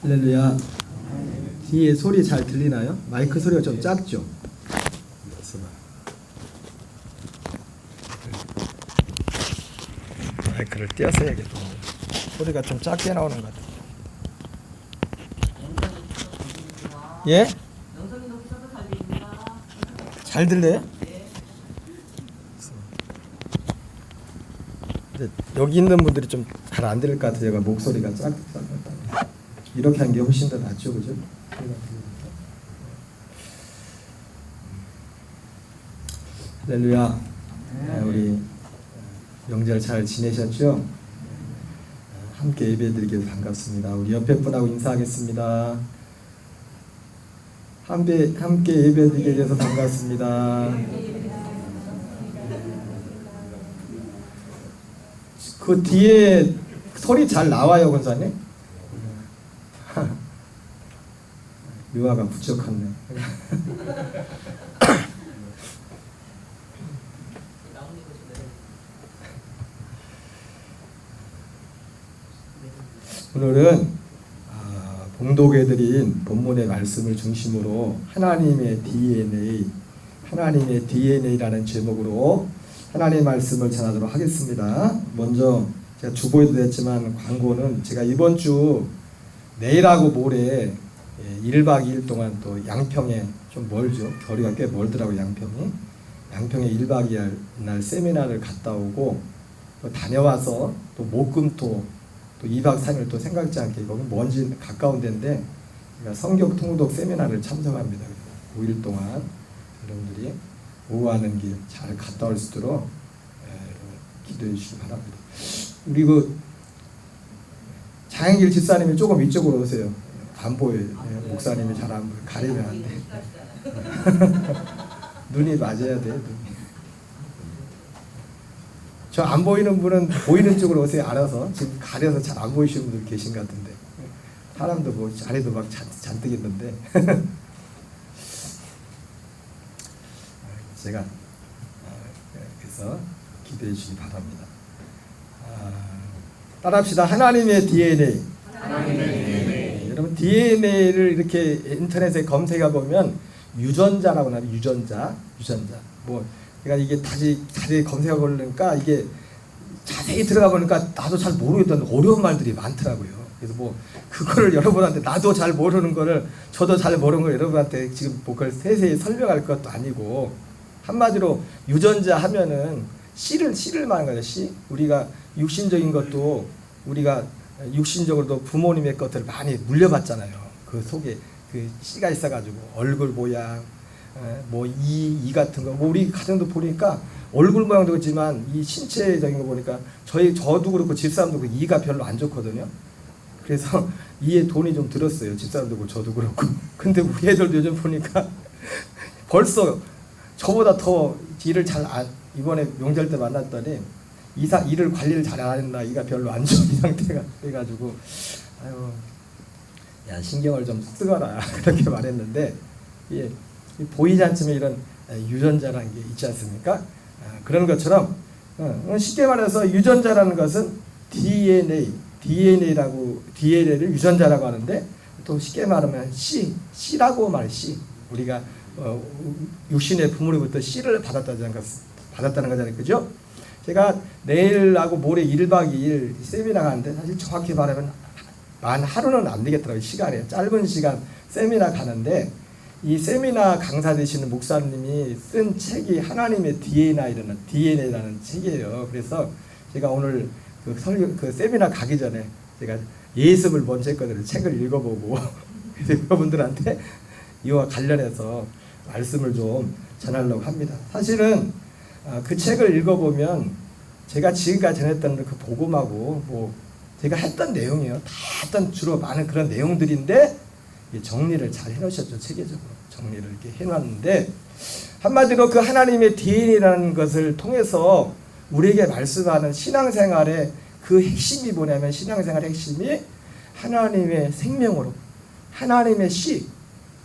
할렐루야. 뒤에 소리 잘 들리나요? 마이크 소리가 좀 작죠? 마이크를 띄어서 해야겠다. 소리가 좀 작게 나오는 것 같아요. 예? 잘 들려요? 근데 여기 있는 분들이 좀 잘 안 들릴 것 같아요. 제가 목소리가 작다. 이렇게 한 게 훨씬 더 낫죠, 그죠? 할렐루야. 우리 명절 잘 지내셨죠? 함께 예배드리게 해서 반갑습니다. 우리 옆에 분하고 인사하겠습니다. 함께 예배드리게 돼서 반갑습니다. 그 뒤에 소리 잘 나와요, 권사님? 유아가 부족하네. 오늘은 봉독해드린 본문의 말씀을 중심으로 하나님의 DNA라는 제목으로 하나님의 말씀을 전하도록 하겠습니다. 먼저 제가 주보에도 했지만 광고는 제가 이번 주 내일하고 모레 1박 2일 동안 또 양평에 좀 멀죠. 거리가 꽤 멀더라고요. 양평에 1박 2일 날 세미나를 갔다 오고 또 다녀와서 또 목금토 또 2박 3일 또 생각지 않게 거기 먼지 가까운 데인데 성경 통독 세미나를 참석합니다. 5일 동안 여러분들이 오후하는 길 잘 갔다 올 수 있도록 기도해 주시기 바랍니다. 우리 그 장행길 집사님이 조금 이쪽으로 오세요. 안 보여요. 목사님이 잘 안 보여요. 가리면 안 돼. 눈이 맞아야 돼요. 저 안 보이는 분은 보이는 쪽으로 오세요. 알아서. 지금 가려서 잘 안 보이시는 분들 계신 것 같은데. 사람도 뭐 자리도 막 잔뜩 있는데. 제가 그래서 기대해 주시기 바랍니다. 따라합시다. 하나님의 DNA. 여러분 DNA를 이렇게 인터넷에 검색해 보면 유전자라고 나와요. 유전자. 뭐 그러니까 이게 다시 자세히 검색해 보니까 이게 자세히 들어가 보니까 나도 잘 모르겠던 어려운 말들이 많더라고요. 그래서 뭐 그거를 여러분한테 나도 잘 모르는 거를 저도 잘 모르는 걸 여러분한테 지금 뭐 그걸 세세히 설명할 것도 아니고 한마디로 유전자 하면은 씨를 말하는 거죠. 씨. 우리가 육신적인 것도 우리가 육신적으로도 부모님의 것들을 많이 물려봤잖아요. 그 속에 그 씨가 있어가지고 얼굴 모양, 뭐 이 같은 거, 뭐 우리 가정도 보니까 얼굴 모양도 그렇지만 이 신체적인 거 보니까 저도 그렇고 집사람도 그 이가 별로 안 좋거든요. 그래서 이에 돈이 좀 들었어요. 집사람도 그렇고 저도 그렇고. 근데 우리 애들도 요즘 보니까 벌써 저보다 더 일을 이번에 명절 때 만났더니 일을 관리를 잘 안 했나, 이가 별로 안 좋은 이 상태가 돼가지고 아유 야 신경을 좀 쓰거라 그렇게 말했는데 보이지 않지만 이런 유전자라는 게 있지 않습니까? 그런 것처럼 쉽게 말해서 유전자라는 것은 DNA를 유전자라고 하는데 또 쉽게 말하면 씨라고 말해. 씨. 우리가 육신의 부모로부터 씨를 받았다는 거잖아요. 그죠? 제가 내일하고 모레 1박 2일 세미나 가는데 사실 정확히 말하면 만 하루는 안 되겠더라고요. 시간이 짧은 시간 세미나 가는데 이 세미나 강사 되시는 목사님이 쓴 책이 하나님의 DNA라는 책이에요. 그래서 제가 오늘 그 세미나 가기 전에 제가 예습을 먼저 했거든요. 책을 읽어보고 그래서 여러분들한테 이와 관련해서 말씀을 좀 전하려고 합니다. 사실은 그 책을 읽어보면 제가 지금까지 전했던 그 복음하고 뭐 제가 했던 내용이에요. 다 했던 주로 많은 그런 내용들인데 정리를 잘 해놓으셨죠. 체계적으로 정리를 이렇게 해놨는데 한마디로 그 하나님의 DNA라는 것을 통해서 우리에게 말씀하는 신앙생활의 그 핵심이 뭐냐면, 신앙생활의 핵심이 하나님의 생명으로, 하나님의 씨,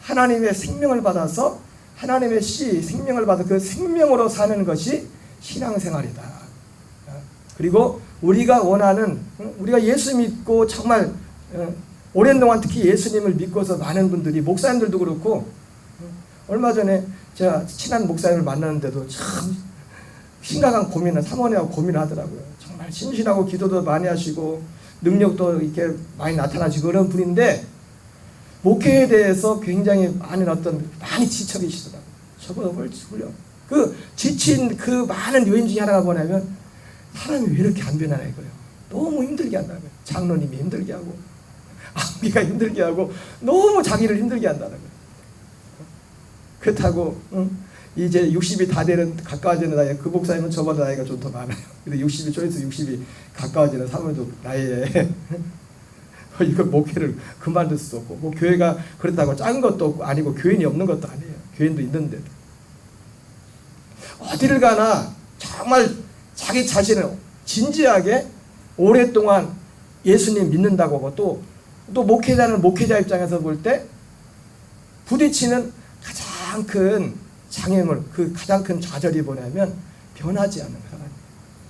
하나님의 생명을 받아서 하나님의 씨, 생명을 받아 그 생명으로 사는 것이 신앙생활이다. 그리고 우리가 원하는, 우리가 예수 믿고 정말 오랜 동안 특히 예수님을 믿고서 많은 분들이, 목사님들도 그렇고, 얼마 전에 제가 친한 목사님을 만났는데도 참 심각한 고민을, 사모님하고 고민을 하더라고요. 정말 신실하고 기도도 많이 하시고 능력도 이렇게 많이 나타나시고 그런 분인데, 목회에 대해서 굉장히 많이 지쳐 계시더라고요. 저보다 훨씬 훌륭. 그 지친 그 많은 요인 중에 하나가 뭐냐면, 사람이 왜 이렇게 안 변하나 이거예요. 너무 힘들게 한다는 거예요. 장로님이 힘들게 하고, 아비가 힘들게 하고, 너무 자기를 힘들게 한다는 거예요. 그렇다고 이제 60이 다 되는, 가까워지는 나이에, 그 목사님은 저보다 나이가 좀 더 많아요. 근데 60이 초에서 60이 가까워지는 사모님도 나이에 이거 목회를 그만둘 수 없고, 뭐 교회가 그렇다고 작은 것도 아니고 교인이 없는 것도 아니에요. 교인도 있는데도 어디를 가나 정말 자기 자신을 진지하게 오랫동안 예수님 믿는다고 하고, 또 목회자는 목회자 입장에서 볼 때 부딪히는 가장 큰 장애물, 그 가장 큰 좌절이 뭐냐면 변하지 않는 사람.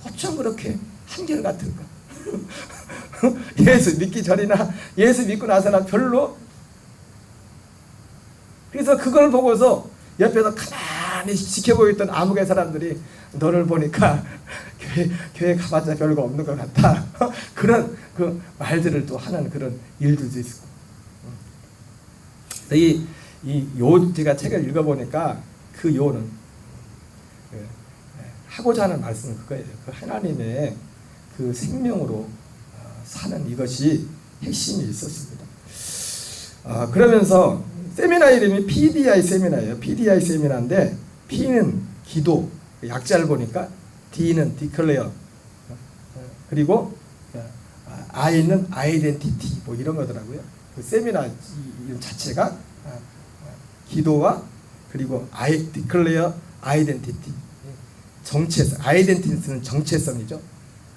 어쩜 그렇게 한결같을까? 예수 믿기 전이나 예수 믿고 나서나 별로. 그래서 그걸 보고서 옆에서 가만히 지켜보고 있던 암흑의 사람들이, 너를 보니까 교회 가봤자 별거 없는 것 같다. 그런 그 말들을 또 하는 그런 일들도 있고. 제가 책을 읽어보니까 그 요는 하고자 하는 말씀은 그거예요. 그 하나님의 그 생명으로 사는 이것이 핵심이 있었습니다. 그러면서 세미나 이름이 PDI 세미나예요. PDI 세미나인데, P는 기도, 약자를 보니까 D는 declare, 그리고 I는 identity, 뭐 이런 거더라고요. 그 세미나 이름 자체가 기도와 그리고 declare identity, 정체성. identity는 정체성이죠.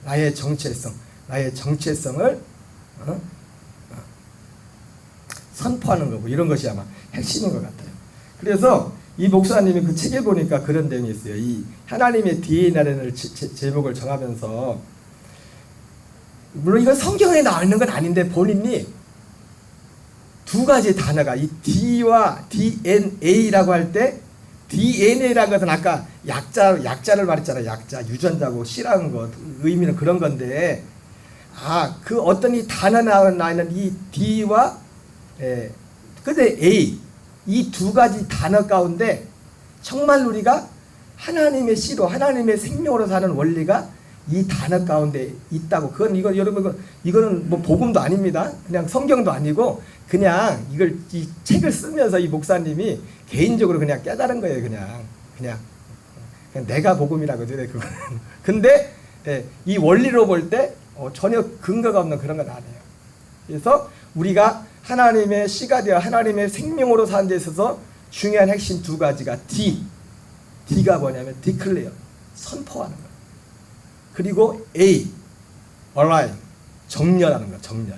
나의 정체성을 선포하는 거고, 이런 것이 아마 핵심인 것 같아요. 그래서 이 목사님이 그 책에 보니까 그런 내용이 있어요. 이 하나님의 DNA라는 제목을 정하면서, 물론 이건 성경에 나와 있는 건 아닌데, 본인이 두 가지 단어가, 이 D와 DNA라고 할 때, DNA라는 것은 아까 약자를 말했잖아요. 약자, 유전자고 C라는 것, 의미는 그런 건데, 그 어떤 이 단어 나와 있는 이 D와 근데 A, 이 두 가지 단어 가운데 정말 우리가 하나님의 씨로, 하나님의 생명으로 사는 원리가 이 단어 가운데 있다고. 여러분, 이거는 뭐 복음도 아닙니다. 그냥 성경도 아니고, 그냥 이 책을 쓰면서 이 목사님이 개인적으로 그냥 깨달은 거예요. 그냥 내가 복음이라고 해야 돼, 그거는. 근데 이 원리로 볼 때 전혀 근거가 없는 그런 건 아니에요. 그래서 우리가 하나님의 씨가 되어 하나님의 생명으로 사는 데 있어서 중요한 핵심 두 가지가 D가 뭐냐면 declare, 선포하는 거. 그리고 A, align, 정렬하는 거, 정렬.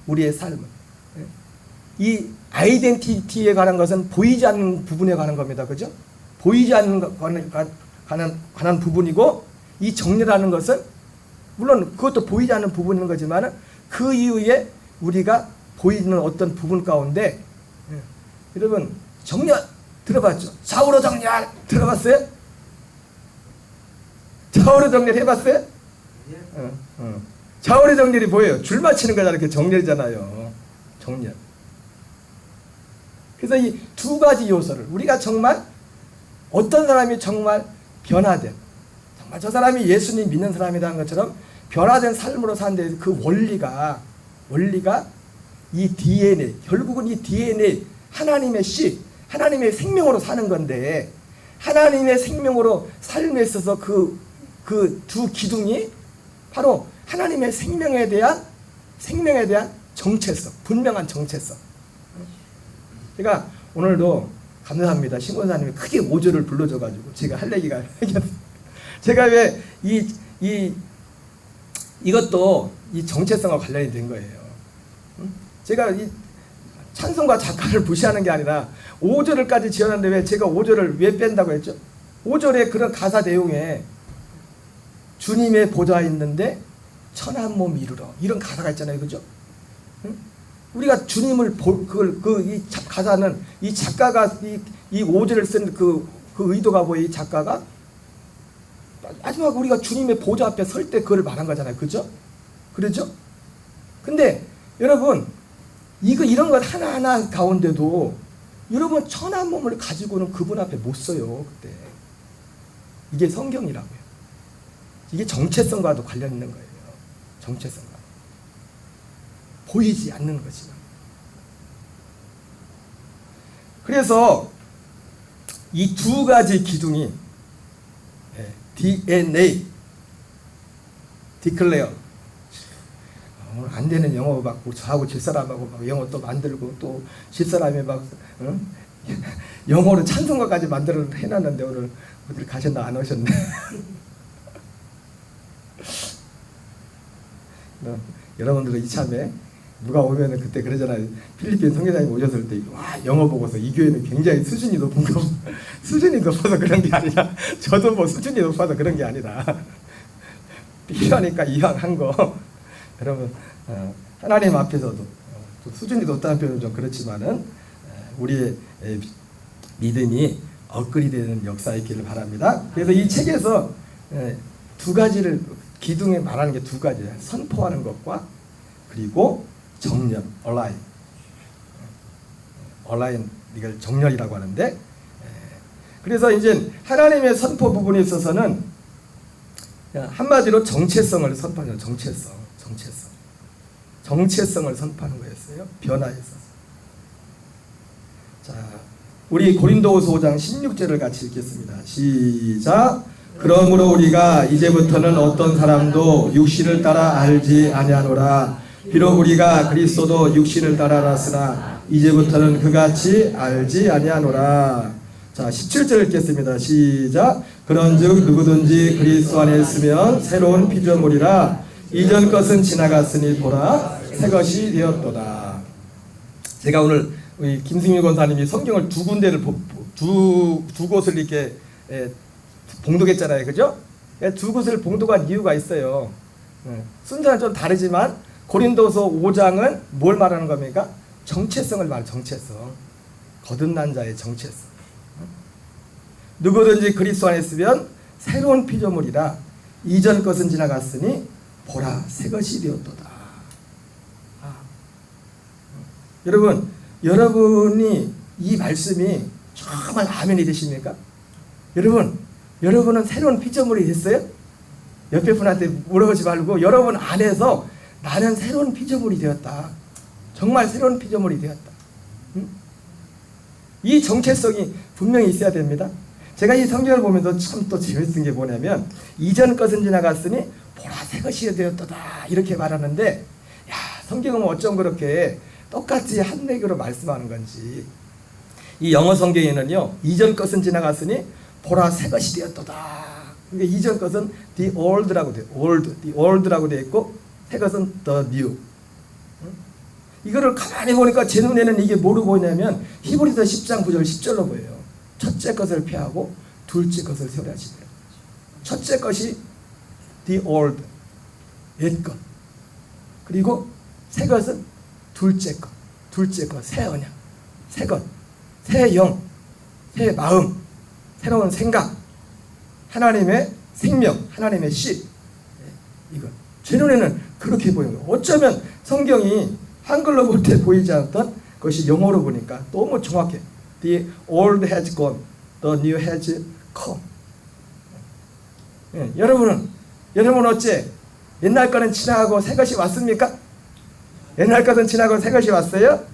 우리의 삶은. 이 아이덴티티에 관한 것은 보이지 않는 부분에 관한 겁니다. 그죠? 보이지 않는 관한 부분이고, 이 정렬하는 것은 물론 그것도 보이지 않는 부분인 거지만, 그 이후에 우리가 보이는 어떤 부분 가운데, 여러분 정렬 들어봤죠? 좌우로 정렬 들어봤어요? 좌우로 정렬 해봤어요? 좌우로 정렬이 뭐예요? 줄 맞추는 거잖아요. 이렇게 정렬이잖아요. 정렬. 그래서 이 두 가지 요소를 우리가 정말, 어떤 사람이 정말 변화된, 정말 저 사람이 예수님 믿는 사람이라는 것처럼 변화된 삶으로 사는 데 그 원리가 이 DNA, 결국은 이 DNA, 하나님의 씨, 하나님의 생명으로 사는 건데, 하나님의 생명으로 삶에 있어서 그 두 기둥이 바로 하나님의 생명에 대한 정체성, 분명한 정체성. 제가 오늘도 감사합니다. 신권사님이 크게 5절을 불러줘가지고 제가 할 얘기가 제가 왜 이것도 이 정체성과 관련이 된 거예요. 제가 이 찬송가 작가를 무시하는 게 아니라 5절을까지 지어놨는데, 왜 제가 5절을 왜 뺀다고 했죠? 5절의 그런 가사 내용에 주님의 보좌에 있는데 천한 몸 이루러, 이런 가사가 있잖아요. 그죠? 응? 우리가 주님을 이 가사는 이 작가가 이 5절을 쓴 그 의도가 뭐예요? 이 작가가 마지막 우리가 주님의 보좌 앞에 설 때 그걸 말한 거잖아요. 그죠? 그렇죠? 근데 여러분 이런 것 하나하나 가운데도 여러분 천한 몸을 가지고는 그분 앞에 못 서요. 그때 이게 성경이라고요. 이게 정체성과도 관련 있는 거예요. 정체성과 보이지 않는 거지만. 그래서 이 두 가지 기둥이 DNA, declare. 안 되는 영어 받고 저하고 집사람하고 막 영어 또 만들고 또 집사람이 막 영어로 찬송가까지 만들어 해놨는데 오늘 어디 가셨나 안 오셨네. 여러분들도 이참에 누가 오면은 그때 그러잖아요. 필리핀 선교사님 오셨을 때 와 영어 보고서 이 교회는 굉장히 수준이 높은 거 수준이 높아서 그런 게 아니라 저도 뭐 수준이 높아서 그런 게 아니라 필요하니까 이왕 한 거 여러분 하나님 앞에서도 수준이 높다는 표현은 좀 그렇지만은 우리의 믿음이 업그레이드되는 역사 있기를 바랍니다. 그래서 이 책에서 두 가지를 기둥에 말하는 게 두 가지예요. 선포하는 것과 그리고 정렬, 얼라인 이걸 정렬이라고 하는데 그래서 이제 하나님의 선포 부분에 있어서는 한마디로 정체성을 선포하는 정체성을 선포하는 거였어요. 변화에 있어서. 자, 우리 고린도후서 5장 16절을 같이 읽겠습니다. 시작. 그러므로 우리가 이제부터는 어떤 사람도 육신을 따라 알지 아니하노라. 비록 우리가 그리스도도 육신을 따라 알았으나 이제부터는 그같이 알지 아니하노라. 자, 17절 읽겠습니다. 시작. 그런즉 누구든지 그리스도 안에 있으면 새로운 피조물이라. 이전 것은 지나갔으니 보라 새것이 되었도다. 제가 오늘 우리 김승희 권사님이 성경을 두 군데를 두 곳을 이렇게 봉독했잖아요. 그죠? 두 곳을 봉독한 이유가 있어요. 순서는 좀 다르지만 고린도서 5장은 뭘 말하는 겁니까? 정체성을 말해요. 정체성. 거듭난 자의 정체성. 누구든지 그리스도 안에 있으면 새로운 피조물이라. 이전 것은 지나갔으니 보라 새것이 되었도다. 여러분, 여러분이 이 말씀이 정말 아멘이 되십니까? 여러분은 새로운 피조물이 됐어요? 옆에 분한테 물어보지 말고 여러분 안에서 나는 새로운 피조물이 되었다. 정말 새로운 피조물이 되었다. 이 정체성이 분명히 있어야 됩니다. 제가 이 성경을 보면서 참 또 재밌는 게 뭐냐면 이전 것은 지나갔으니 보라 새것이 되었도다 이렇게 말하는데 야 성경은 어쩜 그렇게 똑같이 한내교로 말씀하는 건지. 이 영어 성경에는요 이전 것은 지나갔으니 보라 새것이 되었도다. 그러니까 이전 것은 the old라고 돼. the old라고 돼 있고 새 것은 the new. 이거를 가만히 보니까 제 눈에는 이게 뭐로 보이냐면 히브리서 10장 9절 10절로 보여요. 첫째 것을 폐하고 둘째 것을 세우라 하시더라. 첫째 것이 the old, 옛 것. 그리고 새 것은 둘째 것, 새 언약, 새 것, 새 영, 새 마음, 새로운 생각, 하나님의 생명, 하나님의 씨. 이거 제 눈에는 그렇게 보여요. 어쩌면 성경이 한글로 볼 때 보이지 않았던 것이 영어로 보니까 너무 정확해. The old has gone, the new has come. 여러분 어째 옛날 거는 지나가고 새 것이 왔습니까? 옛날 것은 지나고 새 것이 왔어요?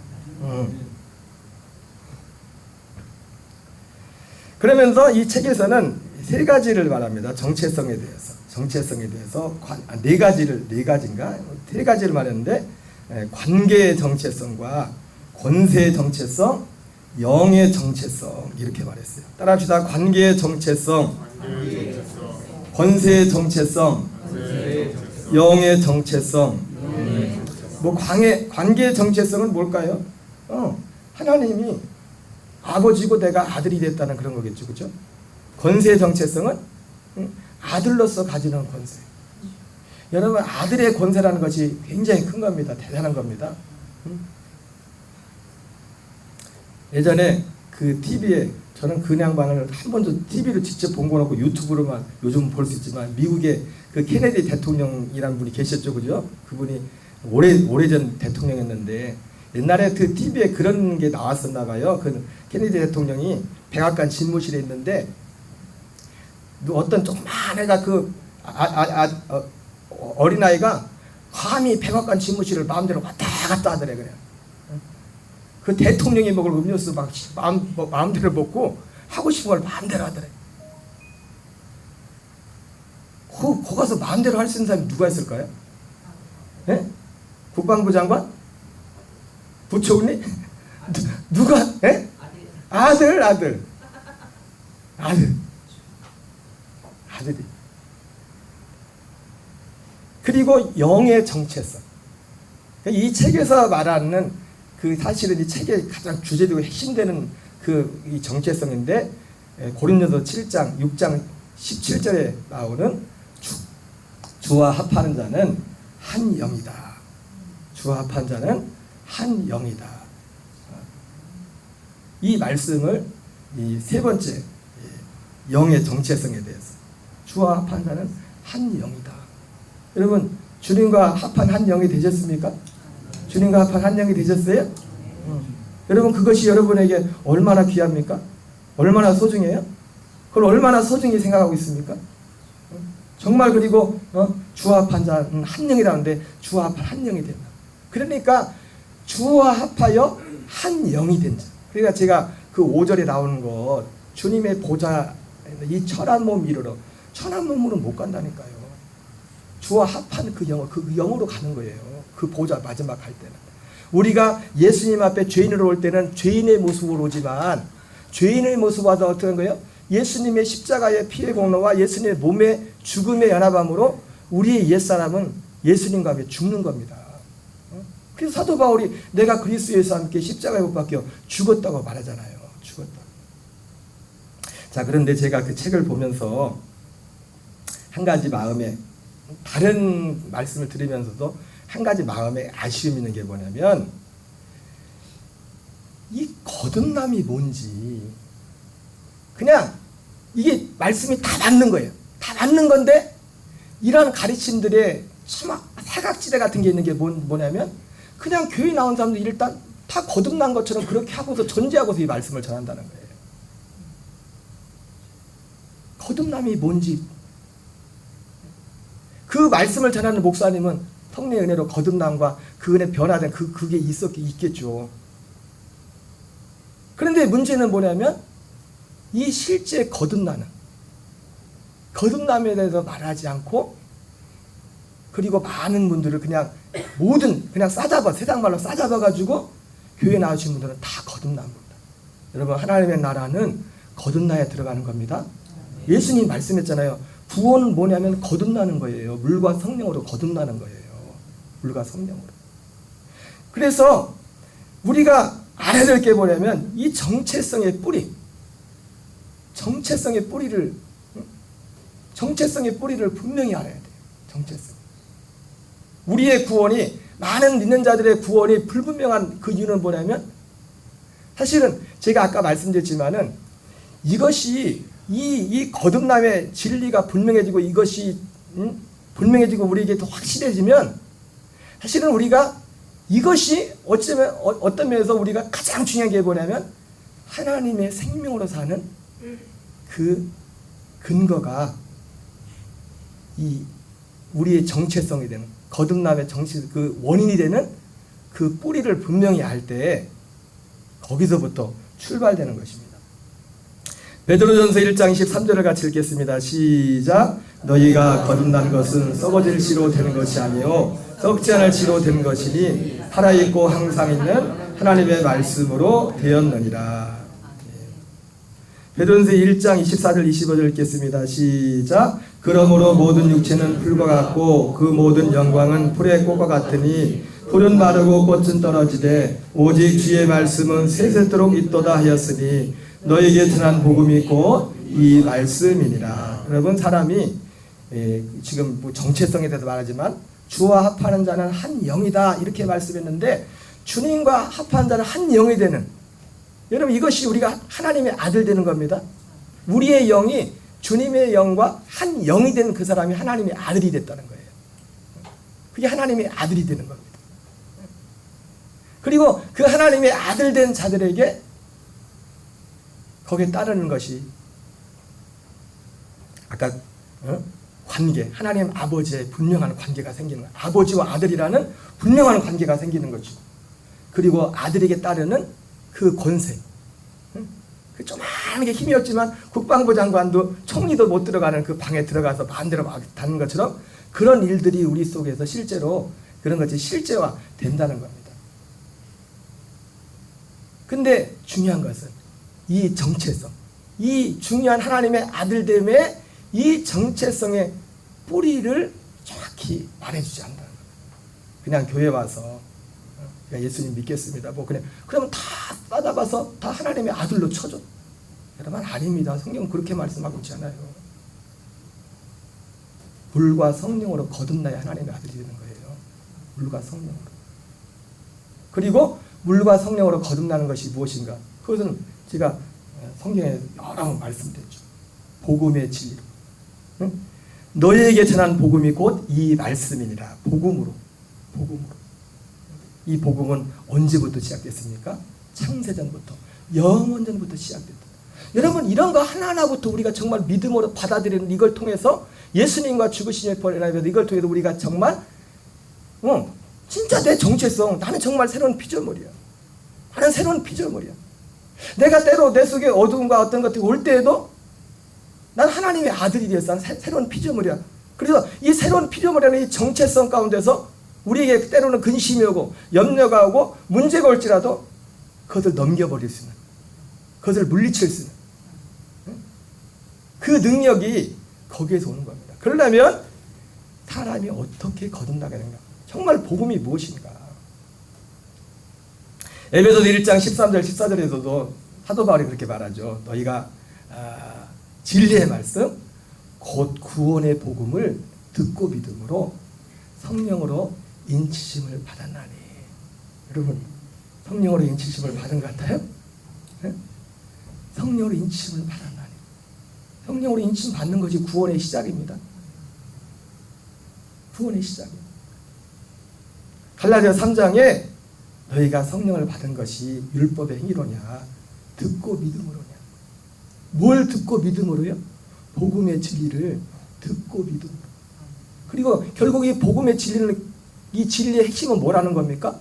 그러면서 이 책에서는 세 가지를 말합니다. 정체성에 대해서 네 가지인가? 세 가지를 말했는데 관계의 정체성과 권세의 정체성, 영의 정체성 이렇게 말했어요. 따라합시다. 관계의 정체성, 권세의 정체성, 영의 정체성. 뭐 관계의 정체성은 뭘까요? 하나님이 아버지고 내가 아들이 됐다는 그런 거겠죠, 그렇죠? 권세의 정체성은 아들로서 가지는 권세. 여러분 아들의 권세라는 것이 굉장히 큰 겁니다. 대단한 겁니다. 예전에 그 TV에 저는 그 양반을 한 번도 TV로 직접 본 건 없고 유튜브로만 요즘 볼 수 있지만 미국의 그 케네디 대통령이라는 분이 계셨죠, 그죠? 그분이 오래전 대통령이었는데 옛날에 그 TV에 그런 게 나왔었나 봐요. 그 케네디 대통령이 백악관 집무실에 있는데 어떤 조그만 애가 그 어린아이가 감히 백악관 집무실을 마음대로 왔다 갔다 하더래. 그래. 그 대통령이 먹을 음료수 막 마음대로 먹고 하고 싶은 걸 마음대로 하더래. 거 가서 마음대로 할 수 있는 사람이 누가 있을까요? 예? 국방부 장관? 부총리? 누가? 예? 아들이. 그리고 영의 정체성. 이 책에서 말하는 그 사실은 이 책의 가장 주제되고 핵심되는 그 이 정체성인데 고린도서 7장 6장 17절에 나오는 주와 합하는 자는 한 영이다. 주와 합한 자는 한 영이다. 이 말씀을 이 세 번째 영의 정체성에 대해서 주와 합한 자는 한 영이다. 여러분 주님과 합한 한 영이 되셨습니까? 주님과 합한 한 영이 되셨어요? 여러분 그것이 여러분에게 얼마나 귀합니까? 얼마나 소중해요? 그걸 얼마나 소중히 생각하고 있습니까? 정말 그리고 주와 합한 자는 한 영이라는데 주와 합한 한 영이 된다. 그러니까 주와 합하여 한 영이 된 자. 그러니까 제가 그 5절에 나오는 것 주님의 보좌 이 천한 몸 이르러 천한 몸으로 못 간다니까요. 주와 합한 그 영으로 가는 거예요. 그 보좌 마지막 할 때는. 우리가 예수님 앞에 죄인으로 올 때는 죄인의 모습으로 오지만 죄인의 모습 와서 어떤 거예요? 예수님의 십자가의 피의 공로와 예수님의 몸의 죽음의 연합함으로 우리의 옛사람은 예수님과 함께 죽는 겁니다. 그래서 사도 바울이 내가 그리스도에서 함께 십자가에 못 박혀 죽었다고 말하잖아요. 죽었다. 자, 그런데 제가 그 책을 보면서 한 가지 마음에 다른 말씀을 들으면서도 한 가지 마음에 아쉬움이 있는 게 뭐냐면 이 거듭남이 뭔지 그냥 이게 말씀이 다 맞는 거예요. 다 맞는 건데 이런 가르침들의 사각지대 같은 게 있는 게 뭐냐면 그냥 교회 나온 사람들 일단 다 거듭난 것처럼 그렇게 하고서 전제하고서 이 말씀을 전한다는 거예요. 거듭남이 뭔지 그 말씀을 전하는 목사님은 성령의 은혜로 거듭남과 그 은혜 변화된 그게 있겠죠. 그런데 문제는 뭐냐면 이 실제 거듭남에 대해서 말하지 않고 그리고 많은 분들을 그냥 세상 말로 싸잡아 가지고 교회 나오신 분들은 다 거듭난 겁니다. 여러분 하나님의 나라는 거듭나야 들어가는 겁니다. 예수님 말씀했잖아요. 구원은 뭐냐면 거듭나는 거예요. 물과 성령으로 거듭나는 거예요. 물과 성령으로. 그래서 우리가 알아야 될 게 뭐냐면 이 정체성의 뿌리를 분명히 알아야 돼요. 정체성. 우리의 구원이 많은 믿는 자들의 구원이 불분명한 그 이유는 뭐냐면 사실은 제가 아까 말씀드렸지만은 이것이 이 거듭남의 진리가 분명해지고 이것이 분명해지고 우리에게 더 확실해지면 사실은 우리가 이것이 어떤 면에서 우리가 가장 중요한 게 뭐냐면 하나님의 생명으로 사는 그 근거가 이 우리의 정체성이 되는 거듭남의 그 원인이 되는 그 뿌리를 분명히 알 때 거기서부터 출발되는 것입니다. 베드로전서 1장 23절을 같이 읽겠습니다. 시작. 너희가 거듭난 것은 썩어질 씨로 되는 것이 아니요 썩지 않을 씨로 된 것이니 살아있고 항상 있는 하나님의 말씀으로 되었느니라. 베드로전서 1장 24절 25절 읽겠습니다. 시작. 그러므로 모든 육체는 풀과 같고 그 모든 영광은 풀의 꽃과 같으니 풀은 마르고 꽃은 떨어지되 오직 주의 말씀은 세세토록 있도다 하였으니 너에게 전한 복음이 곧 이 말씀이니라. 여러분 사람이 지금 뭐 정체성에 대해서 말하지만 주와 합하는 자는 한 영이다 이렇게 말씀했는데 주님과 합한 자는 한 영이 되는 여러분 이것이 우리가 하나님의 아들 되는 겁니다. 우리의 영이 주님의 영과 한 영이 된 그 사람이 하나님의 아들이 됐다는 거예요. 그게 하나님의 아들이 되는 겁니다. 그리고 그 하나님의 아들 된 자들에게 거기에 따르는 것이 아까 관계, 하나님 아버지의 분명한 관계가 생기는 거예요. 아버지와 아들이라는 분명한 관계가 생기는 거죠. 그리고 아들에게 따르는 그 권세, 그 조그마하게 힘이 없지만 국방부 장관도 총리도 못 들어가는 그 방에 들어가서 마음대로 막 다는 것처럼 그런 일들이 우리 속에서 실제로 그런 것이 실제화 된다는 겁니다. 근데 중요한 것은 이 정체성, 이 중요한 하나님의 아들됨의 이 정체성의 뿌리를 정확히 말해주지 않는다는 거예요. 그냥 교회 와서 예수님 믿겠습니다. 뭐 그러면 다 싸잡아서 다 하나님의 아들로 쳐줘. 여러분 아닙니다. 성경은 그렇게 말씀하고 있지 않아요. 물과 성령으로 거듭나야 하나님의 아들이 되는 거예요. 물과 성령으로. 그리고 물과 성령으로 거듭나는 것이 무엇인가? 그것은 제가 성경에 여러 번 말씀드렸죠. 복음의 진리로. 너희에게 전한 복음이 곧 이 말씀이니라. 복음으로. 이 복음은 언제부터 시작됐습니까? 창세전부터, 영원전부터 시작됐다. 여러분 이런 거 하나하나부터 우리가 정말 믿음으로 받아들이는 이걸 통해서 예수님과 죽으신 일을 이걸 통해서 우리가 정말 진짜 내 정체성, 나는 정말 새로운 피조물이야. 나는 새로운 피조물이야. 내가 때로 내 속에 어두움과 어떤 것들이 올 때에도 난 하나님의 아들이 되었어. 난 새로운 피조물이야. 그래서 이 새로운 피조물이라는 이 정체성 가운데서 우리에게 때로는 근심이 오고 염려가 오고 문제가 올지라도 그것을 넘겨버릴 수 있는, 그것을 물리칠 수 있는 그 능력이 거기에서 오는 겁니다. 그러려면 사람이 어떻게 거듭나게 되는가? 정말 복음이 무엇인가? 에베소서 1장 13절 14절에서도 사도 바울이 그렇게 말하죠. 너희가 진리의 말씀 곧 구원의 복음을 듣고 믿음으로 성령으로 인치심을 받았나니. 여러분 성령으로 인치심을 받은 것 같아요? 네? 성령으로 인치심을 받았나니. 성령으로 인치심 받는 것이 구원의 시작입니다. 구원의 시작입니다. 갈라디아 3장에 너희가 성령을 받은 것이 율법의 행위로냐 듣고 믿음으로냐. 뭘 듣고 믿음으로요? 복음의 진리를 듣고 믿음으로. 그리고 결국 이 복음의 진리는, 이 진리의 핵심은 뭐라는 겁니까?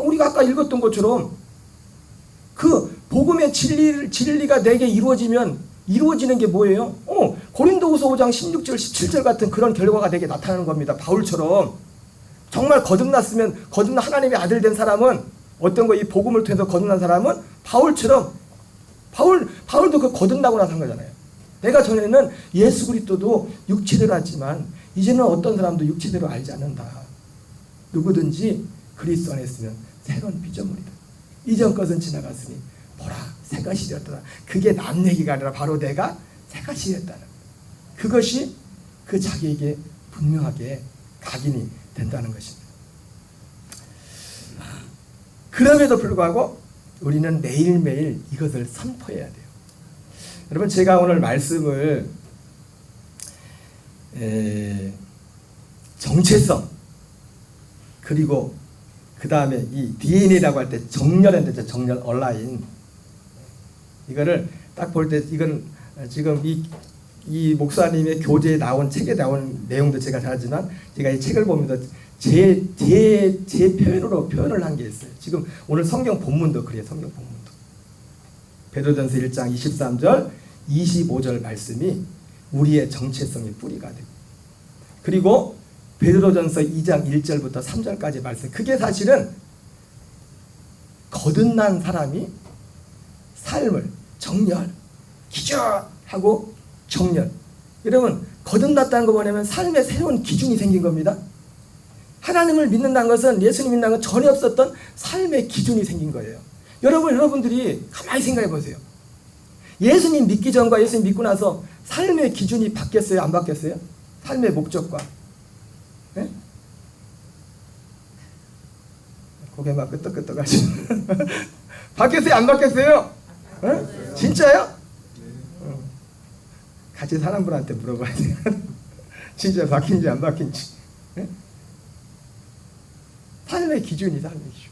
우리가 아까 읽었던 것처럼 그 복음의 진리가 내게 이루어지는 게 뭐예요? 고린도후서 5장 16절 17절 같은 그런 결과가 내게 나타나는 겁니다. 바울처럼 정말 거듭났으면, 거듭난 하나님의 아들 된 사람은 어떤 거, 이 복음을 통해서 거듭난 사람은 바울처럼, 바울도 그 거듭나고 나서 한 거잖아요. 내가 전에는 예수 그리스도도 육체대로 알지만 이제는 어떤 사람도 육체대로 알지 않는다. 누구든지 그리스도 안에 있으면 새로운 피조물이다. 이전 것은 지나갔으니 보라 새 것이 되었다. 그게 남 얘기가 아니라 바로 내가 새 것이 되었다는, 그것이 그 자기에게 분명하게 각인이 된다는 것입니다. 그럼에도 불구하고 우리는 매일매일 이것을 선포해야 돼요. 여러분 제가 오늘 말씀을 정체성 그리고 그 다음에 이 DNA라고 할 때 정렬했는데, 정렬 온라인, 이거를 딱 볼 때 이건 지금 이 목사님의 교재에 나온, 책에 나온 내용도 제가 잘 알지만 제가 이 책을 보면서 제 표현을 한 게 있어요. 지금 오늘 성경 본문도 그래요. 성경 본문도 베드로전서 1장 23절 25절 말씀이 우리의 정체성의 뿌리가 되고, 그리고 베드로전서 2장 1절부터 3절까지 말씀, 그게 사실은 거듭난 사람이 삶을 정렬, 기준하고 정렬. 여러분 거듭났다는 거 뭐냐면 삶의 새로운 기준이 생긴 겁니다. 하나님을 믿는다는 것은, 예수님 믿는다는 건 전에 없었던 삶의 기준이 생긴 거예요. 여러분들이 가만히 생각해 보세요. 예수님 믿기 전과 예수님 믿고 나서 삶의 기준이 바뀌었어요? 안 바뀌었어요? 삶의 목적과. 네? 고개 막 끄떡끄떡 하시는 바뀌었어요? 안 바뀌었어요? 어? 진짜요? 같이 사는 분한테 물어봐야 돼요. 진짜 바뀐지 안 바뀐지. 예? 삶의 기준이 삶의 기준.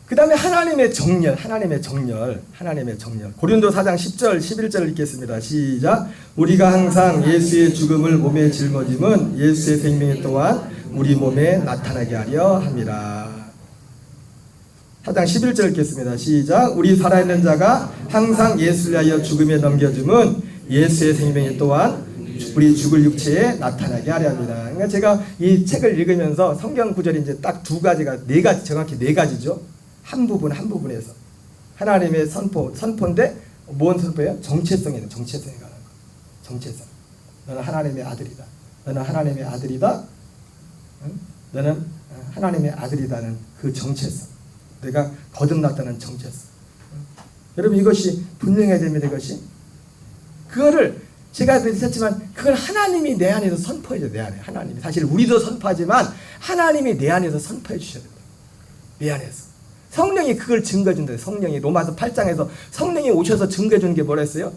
그 다음에 하나님의 정렬. 고린도 4장 10절 11절 읽겠습니다. 시작. 우리가 항상 예수의 죽음을 몸에 짊어짐은 예수의 생명이 또한 우리 몸에 나타나게 하려 함이라. 4장 11절 읽겠습니다. 시작. 우리 살아있는 자가 항상 예수를 위하여 죽음에 넘겨줌은 예수의 생명이 또한 우리 죽을 육체에 나타나게 하려 합니다. 그러니까 제가 이 책을 읽으면서 성경 구절이 이제 딱 두 가지가, 네 가지, 정확히 네 가지죠. 한 부분에서 하나님의 선포인데 뭔 선포예요? 정체성에 관한 거. 정체성. 너는 하나님의 아들이다. 너는 하나님의 아들이다. 응? 너는 하나님의 아들이다는 그 정체성. 내가 거듭났다는 정체성. 응? 여러분 이것이 분명해야 됩니다. 이것이. 그거를 제가 했지만 그걸 하나님이 내 안에서 선포해 줘요. 내 안에 하나님이. 사실 우리도 선포하지만 하나님이 내 안에서 선포해 주셔야 된다. 내 안에서. 성령이 그걸 증거해 준다. 성령이 로마서 8장에서 성령이 오셔서 증거해 주는 게 뭐라 했어요?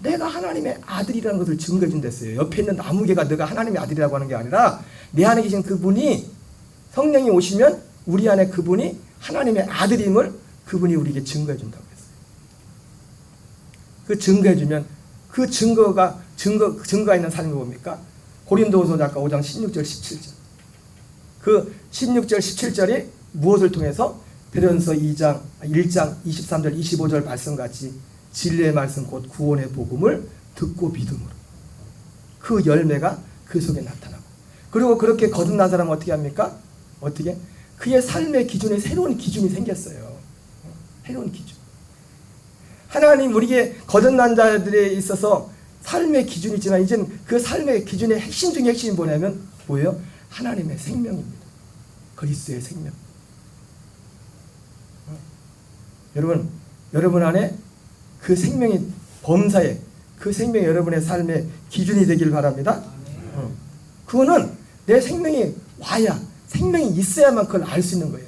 내가 하나님의 아들이라는 것을 증거해 준댔어요. 옆에 있는 나무개가 내가 하나님의 아들이라고 하는 게 아니라 내 안에 계신 그분이, 성령이 오시면 우리 안에 그분이 하나님의 아들임을 그분이 우리에게 증거해 준다고 했어요. 그 증거해 주면 그 증거가 있는 삶이 뭡니까? 고린도후서 아까 5장 16절 17절. 그 16절 17절이 무엇을 통해서? 베드로전서 1장 23절 25절 말씀같이 진리의 말씀 곧 구원의 복음을 듣고 믿음으로 그 열매가 그 속에 나타나고, 그리고 그렇게 거듭난 사람은 어떻게 합니까? 어떻게? 그의 삶의 기준에 새로운 기준이 생겼어요. 새로운 기준. 하나님 우리에게 거듭난 자들에 있어서 삶의 기준이 있지만 이제는 그 삶의 기준의 핵심 중에 핵심이 뭐예요? 하나님의 생명입니다. 그리스도의 생명. 여러분 안에 그 생명이 범사에 그 생명이 여러분의 삶의 기준이 되길 바랍니다. 그거는 내 생명이 와야, 생명이 있어야만 그걸 알 수 있는 거예요.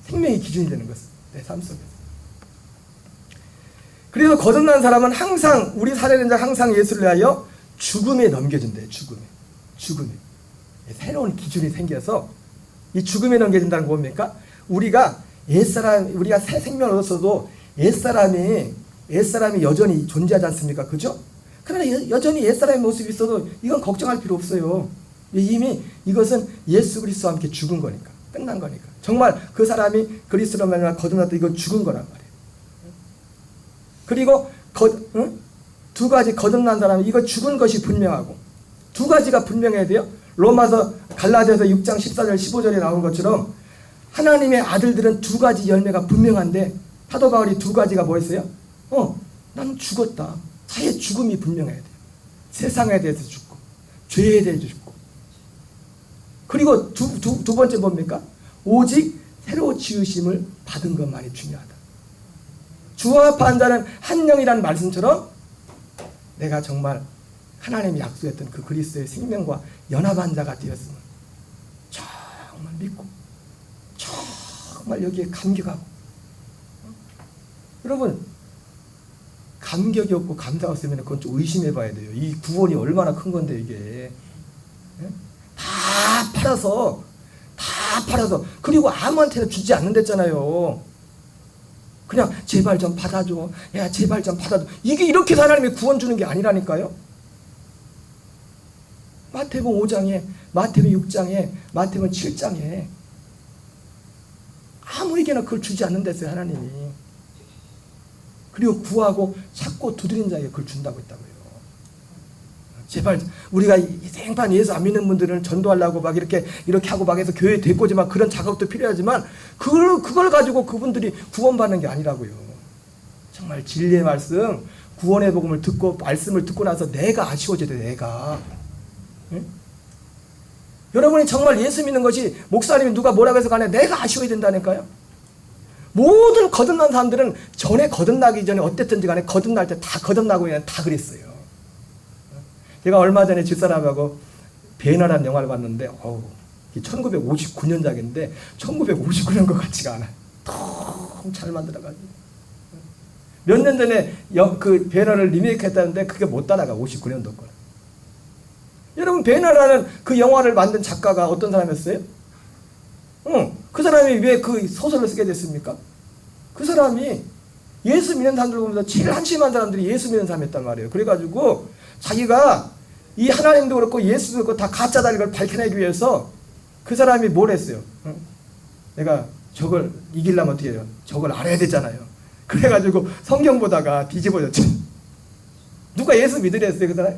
생명이 기준이 되는 것은 내 삶 속에서. 그래서 거듭난 사람은 항상, 우리 살아있는 자 항상 예수를 위하여 죽음에 넘겨준대요. 죽음에. 새로운 기준이 생겨서 이 죽음에 넘겨진다는 건 뭡니까? 우리가 새 생명을 얻었어도 옛사람이 여전히 존재하지 않습니까? 그죠? 그러나 여전히 옛사람의 모습이 있어도 이건 걱정할 필요 없어요. 이미 이것은 예수 그리스도와 함께 죽은 거니까. 끝난 거니까. 정말 그 사람이 그리스도로 말미암아 거듭났다. 이건 죽은 거란 말이에요. 그리고 두 가지 거듭난 사람은 이거 죽은 것이 분명하고, 두 가지가 분명해야 돼요. 로마서 갈라디아서 6장 14절 15절에 나온 것처럼 하나님의 아들들은 두 가지 열매가 분명한데, 사도 바울이 두 가지가 뭐였어요? 나는 죽었다. 나의 죽음이 분명해야 돼요. 세상에 대해서 죽고 죄에 대해서 죽고, 그리고 두 번째 뭡니까? 오직 새로 지으심을 받은 것만이 중요하다. 주와 합한 자는 한 영이라는 말씀처럼 내가 정말 하나님이 약속했던 그 그리스도의 생명과 연합한 자가 되었으면 정말 믿고 정말 여기에 감격하고, 여러분 감격이 없고 감사가 없으면 그건 좀 의심해 봐야 돼요. 이 구원이 얼마나 큰 건데 이게. 다 팔아서 그리고 아무한테나 주지 않는댔잖아요. 그냥 제발 좀 받아줘. 야 제발 좀 받아줘. 이게 이렇게 하나님이 구원 주는 게 아니라니까요. 마태복음 5장에, 마태복음 6장에, 마태복음 7장에 아무에게나 그걸 주지 않는댔어요, 하나님이. 그리고 구하고 찾고 두드린 자에게 그걸 준다고 했다고요. 제발 우리가 생판 예수 안 믿는 분들은 전도하려고 막 이렇게 하고 막 해서 교회에 데리고지 막 그런 작업도 필요하지만 그걸 가지고 그분들이 구원받는 게 아니라고요. 정말 진리의 말씀, 구원의 복음을 듣고 말씀을 듣고 나서 내가 아쉬워져야 돼. 내가. 응? 여러분이 정말 예수 믿는 것이 목사님이 누가 뭐라고 해서 간에 내가 아쉬워야 된다니까요. 모든 거듭난 사람들은 전에 거듭나기 전에 어땠든지 간에 거듭날 때 다 거듭나고 그냥 다 그랬어요. 제가 얼마 전에 집사람하고 배너라는 영화를 봤는데 1959년작인데 1959년 것 같지가 않아요. 너무 잘 만들어가지고 몇 년 전에 그 배너를 리메이크했다는데 그게 못 따라가. 59년도 거. 여러분 배너라는 그 영화를 만든 작가가 어떤 사람이었어요? 그 사람이 왜 그 소설을 쓰게 됐습니까? 그 사람이 예수 믿는 사람들 보면서 제일 한심한 사람들이 예수 믿는 사람이었단 말이에요. 그래가지고 자기가 이 하나님도 그렇고 예수도 그렇고 다 가짜다 이걸 밝혀내기 위해서 그 사람이 뭘 했어요? 내가 저걸 이기려면 어떻게 해요? 저걸 알아야 되잖아요. 그래가지고 성경 보다가 뒤집어졌죠. 누가 예수 믿으랬어요, 그 사람?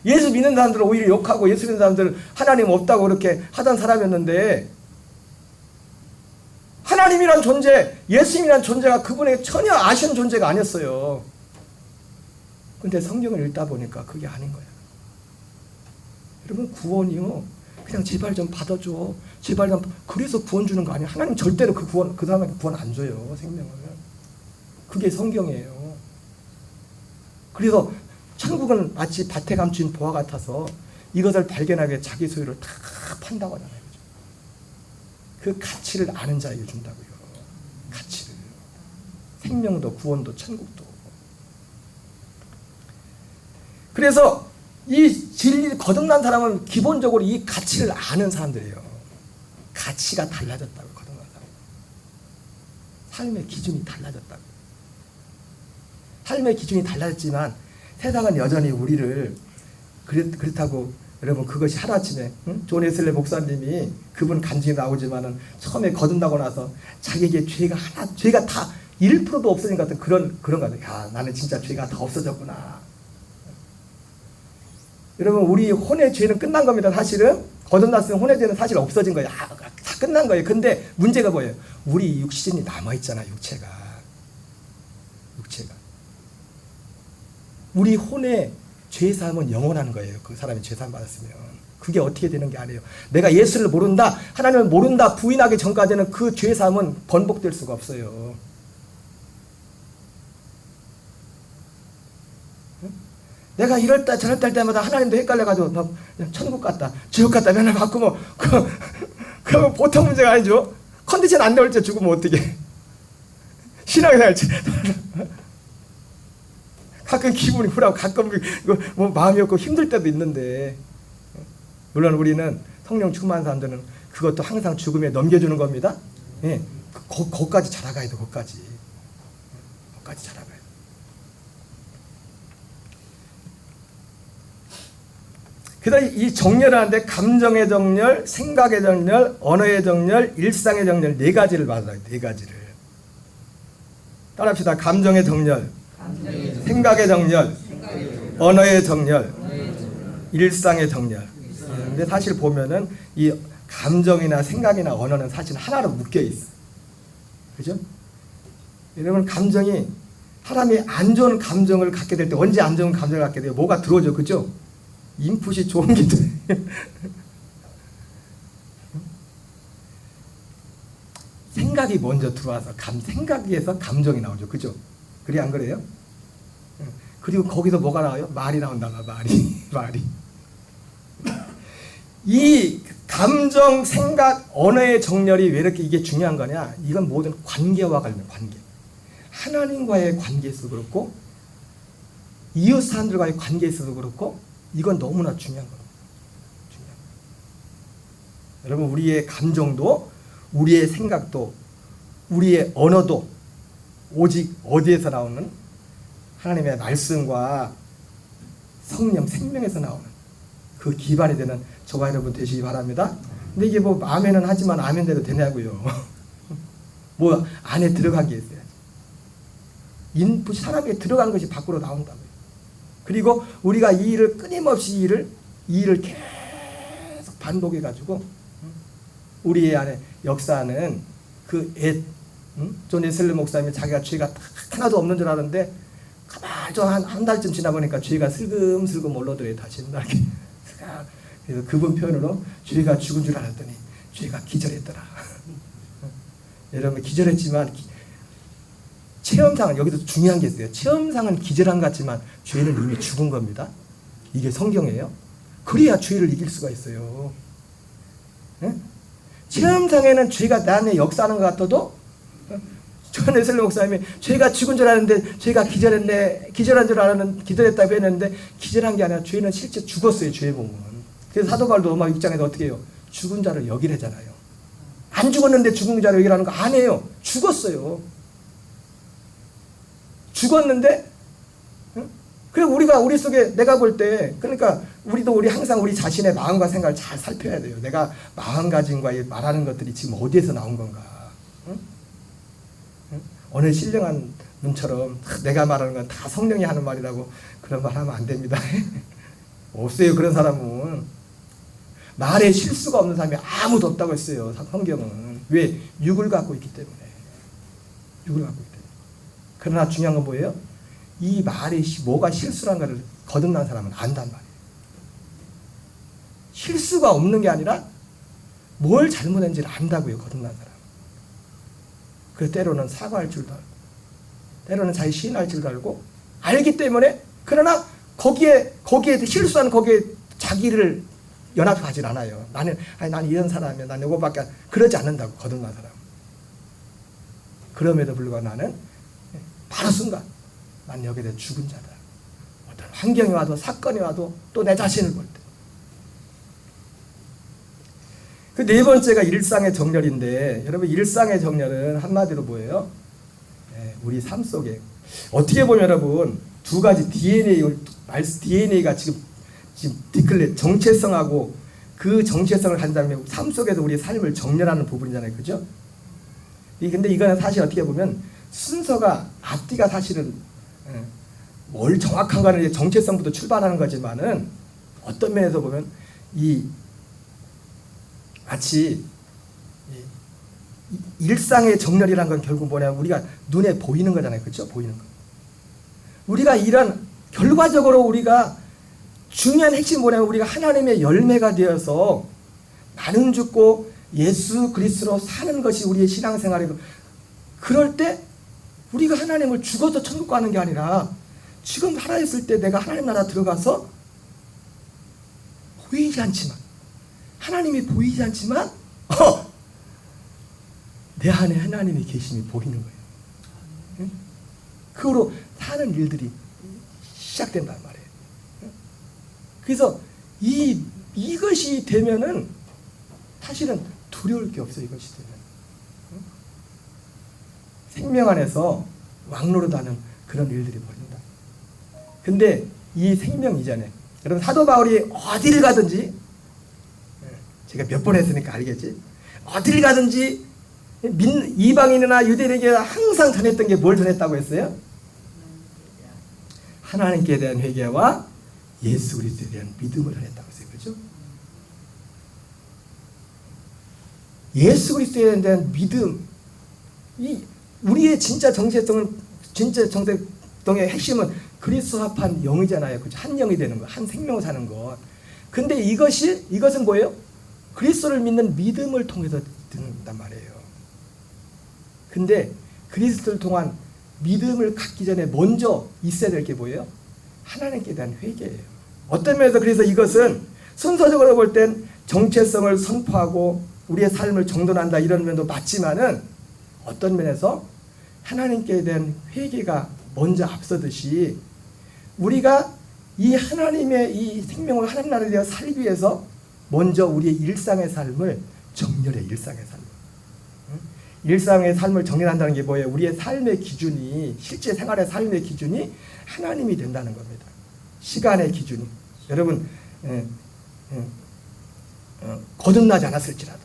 예수 믿는 사람들을 오히려 욕하고 예수 믿는 사람들 하나님 없다고 그렇게 하던 사람이었는데 하나님이란 존재, 예수님이란 존재가 그분에게 전혀 아쉬운 존재가 아니었어요. 근데 성경을 읽다 보니까 그게 아닌 거야. 여러분 구원이요. 그냥 제발 좀 받아줘. 제발 좀. 그래서 구원 주는 거 아니야. 하나님 절대로 그 사람에게 구원 안 줘요. 생명을. 그게 성경이에요. 그래서 천국은 마치 밭에 감춘 보화 같아서 이것을 발견하게 자기 소유를 다 판다고 하잖아요. 그 가치를 아는 자에게 준다고요. 가치를. 생명도 구원도 천국도. 그래서 이 진리 거듭난 사람은 기본적으로 이 가치를 아는 사람들이에요. 가치가 달라졌다고. 거듭난 사람. 삶의 기준이 달라졌다고. 삶의 기준이 달라졌지만 세상은 여전히 우리를 그렇다고. 여러분 그것이 하루아침에 존 웨슬리 목사님이 그분 간증이 나오지만은 처음에 거듭나고 나서 자기에게 죄가 다 1%도 없어진 것 같은 그런 거 같아요. 야, 나는 진짜 죄가 다 없어졌구나. 여러분 우리 혼의 죄는 끝난 겁니다. 사실은 거듭났으면 혼의 죄는 사실 없어진 거예요. 다 끝난 거예요. 근데 문제가 뭐예요? 우리 육신이 남아있잖아. 육체가 우리 혼의 죄사함은 영원한 거예요. 그 사람이 죄사함 받았으면. 그게 어떻게 되는 게 아니에요. 내가 예수를 모른다, 하나님을 모른다 부인하기 전까지는 그 죄사함은 번복될 수가 없어요. 내가 이럴 때 저럴 때마다 하나님도 헷갈려가지고 나 천국 갔다 지옥 갔다 맨날 바꾸면 그건 보통 문제가 아니죠. 컨디션 안 나올 때 죽으면 어떻게 신앙생활 가끔 기분이 훌하고 가끔 뭐 마음이 없고 힘들 때도 있는데 물론 우리는 성령 충만한 사람들은 그것도 항상 죽음에 넘겨주는 겁니다. 예, 거기까지 자라가야 돼. 거기까지 자라가야 돼. 그래서 이 정렬하는데 감정의 정렬, 생각의 정렬, 언어의 정렬, 일상의 정렬 네 가지를 받아요. 네 가지를 따라합시다. 감정의 정렬, 생각의 정렬, 언어의 정렬, 일상의 정렬. 근데 사실 보면은 이 감정이나 생각이나 언어는 사실 하나로 묶여 있어. 그죠? 여러분 감정이 사람이 안 좋은 감정을 갖게 될 때 언제 안 좋은 감정을 갖게 돼요? 뭐가 들어오죠, 그죠? 인풋이 좋은 게 생각이 먼저 들어와서 생각에서 감정이 나오죠, 그죠? 그래 안 그래요? 그리고 거기서 뭐가 나와요? 말이 나온다. 말이. 이 감정, 생각, 언어의 정렬이 왜 이렇게 이게 중요한 거냐? 이건 모든 관계와 관련 관계. 하나님과의 관계에서도 그렇고 이웃 사람들과의 관계에서도 그렇고 이건 너무나 중요한 겁니다. 여러분 우리의 감정도 우리의 생각도 우리의 언어도 오직 어디에서 나오는 하나님의 말씀과 성령 생명에서 나오는 그 기반이 되는 저와 여러분 되시기 바랍니다. 근데 이게 뭐 아멘은 하지만 아멘대로 되냐고요. 뭐 안에 들어가게 했어야지. 인풋이 사람에게 들어간 것이 밖으로 나온다고요. 그리고 우리가 이 일을 끊임없이 이 일을 계속 반복해가지고 우리의 안에 역사는 존 웨슬리 목사님이 자기가 죄가 하나도 없는 줄 알았는데 가만히 좀 한 달쯤 지나 보니까 죄가 슬금슬금 올라오더래요. 다시 이렇게. 그래서 그분 표현으로 죄가 죽은 줄 알았더니 죄가 기절했더라. 여러분 기절했지만 체험상은 여기서 중요한 게 있어요. 체험상은 기절한 것 같지만 죄는 이미 죽은 겁니다. 이게 성경이에요. 그래야 죄를 이길 수가 있어요. 예? 체험상에는 죄가 나한테 역사하는 것 같아도 조한 웨슬리 목사님이 죄가 죽은 줄 알았는데 죄가 기절한 줄 알았는데 기절했다고 했는데 기절한 게 아니라 죄는 실제 죽었어요. 죄의 몸은. 그래서 사도 바울도 로마 6장에서 어떻게 해요? 죽은 자를 여기래잖아요. 안 죽었는데 죽은 자를 여기라는 거 아니에요. 죽었어요. 죽었는데 그리고 우리 속에 내가 볼 때 그러니까 우리 항상 우리 자신의 마음과 생각을 잘 살펴야 돼요. 내가 마음가짐과 말하는 것들이 지금 어디에서 나온 건가? 응? 응? 어느 신령한 분처럼 내가 말하는 건 다 성령이 하는 말이라고 그런 말 하면 안 됩니다. 없어요. 그런 사람은 말에 실수가 없는 사람이 아무도 없다고 했어요. 성경은. 왜? 육을 갖고 있기 때문에. 육을 갖고 있기 때문에. 그러나 중요한 건 뭐예요? 이 말이 뭐가 실수란 것을 거듭난 사람은 안단 말이에요. 실수가 없는 게 아니라 뭘 잘못했는지를 안다고요. 거듭난 사람. 그래서 때로는 사과할 줄도 알고 때로는 자기 시인할 줄도 알고 알기 때문에 그러나 거기에 실수한 거기에 자기를 연합하진 않아요. 나는 이런 사람이야. 난 이거밖에 그러지 않는다고 거듭난 사람. 그럼에도 불구하고 나는 바로 순간 난 여기에 대해 죽은 자다. 어떤 환경이 와도 사건이 와도 또 내 자신을 볼 때. 그 네 번째가 일상의 정렬인데 여러분 일상의 정렬은 한마디로 뭐예요? 우리 삶 속에 어떻게 보면 여러분 두 가지 DNA가 지금 디클레 정체성하고 그 정체성을 가진 다음에 삶 속에서 우리의 삶을 정렬하는 부분이잖아요. 그죠? 근데 이거는 사실 어떻게 보면 순서가 앞뒤가 사실은 뭘 정확한 거는 정체성부터 출발하는 거지만은 어떤 면에서 보면 마치 일상의 정렬이란 건 결국 뭐냐면 우리가 눈에 보이는 거잖아요. 그렇죠? 보이는 거. 우리가 이런 결과적으로 우리가 중요한 핵심이 뭐냐면 우리가 하나님의 열매가 되어서 나는 죽고 예수 그리스도로 사는 것이 우리의 신앙생활이고 그럴 때 우리가 하나님을 죽어서 천국 가는 게 아니라 지금 살아있을 때 내가 하나님 나라 들어가서 보이지 않지만 하나님이 보이지 않지만 내 안에 하나님의 계심이 보이는 거예요. 응? 그거로 사는 일들이 시작된단 말이에요. 응? 그래서 이것이 되면은 사실은 두려울 게 없어요. 이것이 되면. 응? 생명 안에서 왕노릇하는 그런 일들이 벌어진다. 근데 이 생명 이전에 여러분 사도 바울이 어디를 가든지 제가 몇 번 했으니까 알겠지? 어디를 가든지 이방인이나 유대인에게 항상 전했던 게 뭘 전했다고 했어요? 하나님께 대한 회개와 예수 그리스도에 대한 믿음을 전했다고 했어요. 그렇죠? 예수 그리스도에 대한 믿음, 우리의 진짜 정체성의 핵심은 그리스도 합한 영이잖아요. 그렇죠? 한 영이 되는 거, 한 생명을 사는 것. 근데 이것은 뭐예요? 그리스도를 믿는 믿음을 통해서 듣는단 말이에요. 근데 그리스도를 통한 믿음을 갖기 전에 먼저 있어야 될 게 뭐예요? 하나님께 대한 회개예요. 어떤 면에서 그래서 이것은 순서적으로 볼 땐 정체성을 선포하고 우리의 삶을 정돈한다 이런 면도 맞지만은 어떤 면에서 하나님께 대한 회개가 먼저 앞서듯이 우리가 이 하나님의 이 생명을 하나님 나라에 대해 살기 위해서 먼저 우리의 일상의 삶을 정렬해. 일상의 삶을. 일상의 삶을 정렬한다는 게 뭐예요? 우리의 삶의 기준이 실제 생활의 삶의 기준이 하나님이 된다는 겁니다. 시간의 기준이. 여러분 거듭나지 않았을지라도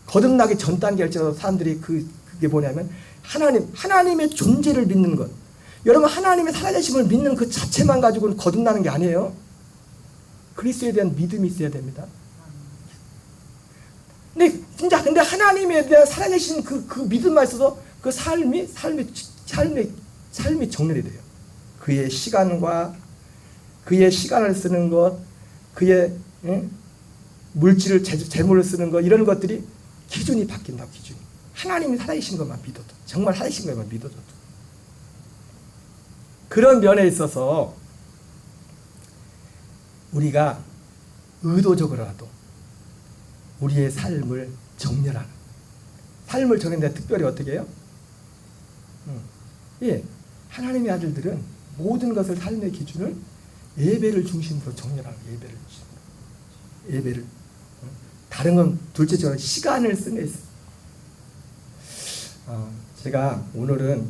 거듭나기 전 단계일지라도 사람들이 그게 뭐냐면 하나님의 존재를 믿는 것. 여러분 하나님의 살아계심을 믿는 그 자체만 가지고는 거듭나는 게 아니에요. 그리스도에 대한 믿음이 있어야 됩니다. 근데 하나님에 대한 살아계신 그 믿음만 있어도 그 삶이 정렬이 돼요. 그의 시간과 그의 시간을 쓰는 것, 그의 물질을 재물을 쓰는 것 이런 것들이 기준이 바뀐다고. 기준이 하나님이 살아계신 것만 믿어도 정말 살아계신 것만 믿어도 그런 면에 있어서 우리가 의도적으로라도 우리의 삶을 정렬하는, 삶을 정했는데 특별히 어떻게 해요? 예, 하나님의 아들들은 모든 것을 삶의 기준을 예배를 중심으로 정렬하는, 예배를 다른 건 둘째적으로 시간을 쓰는 있어요. 제가 오늘은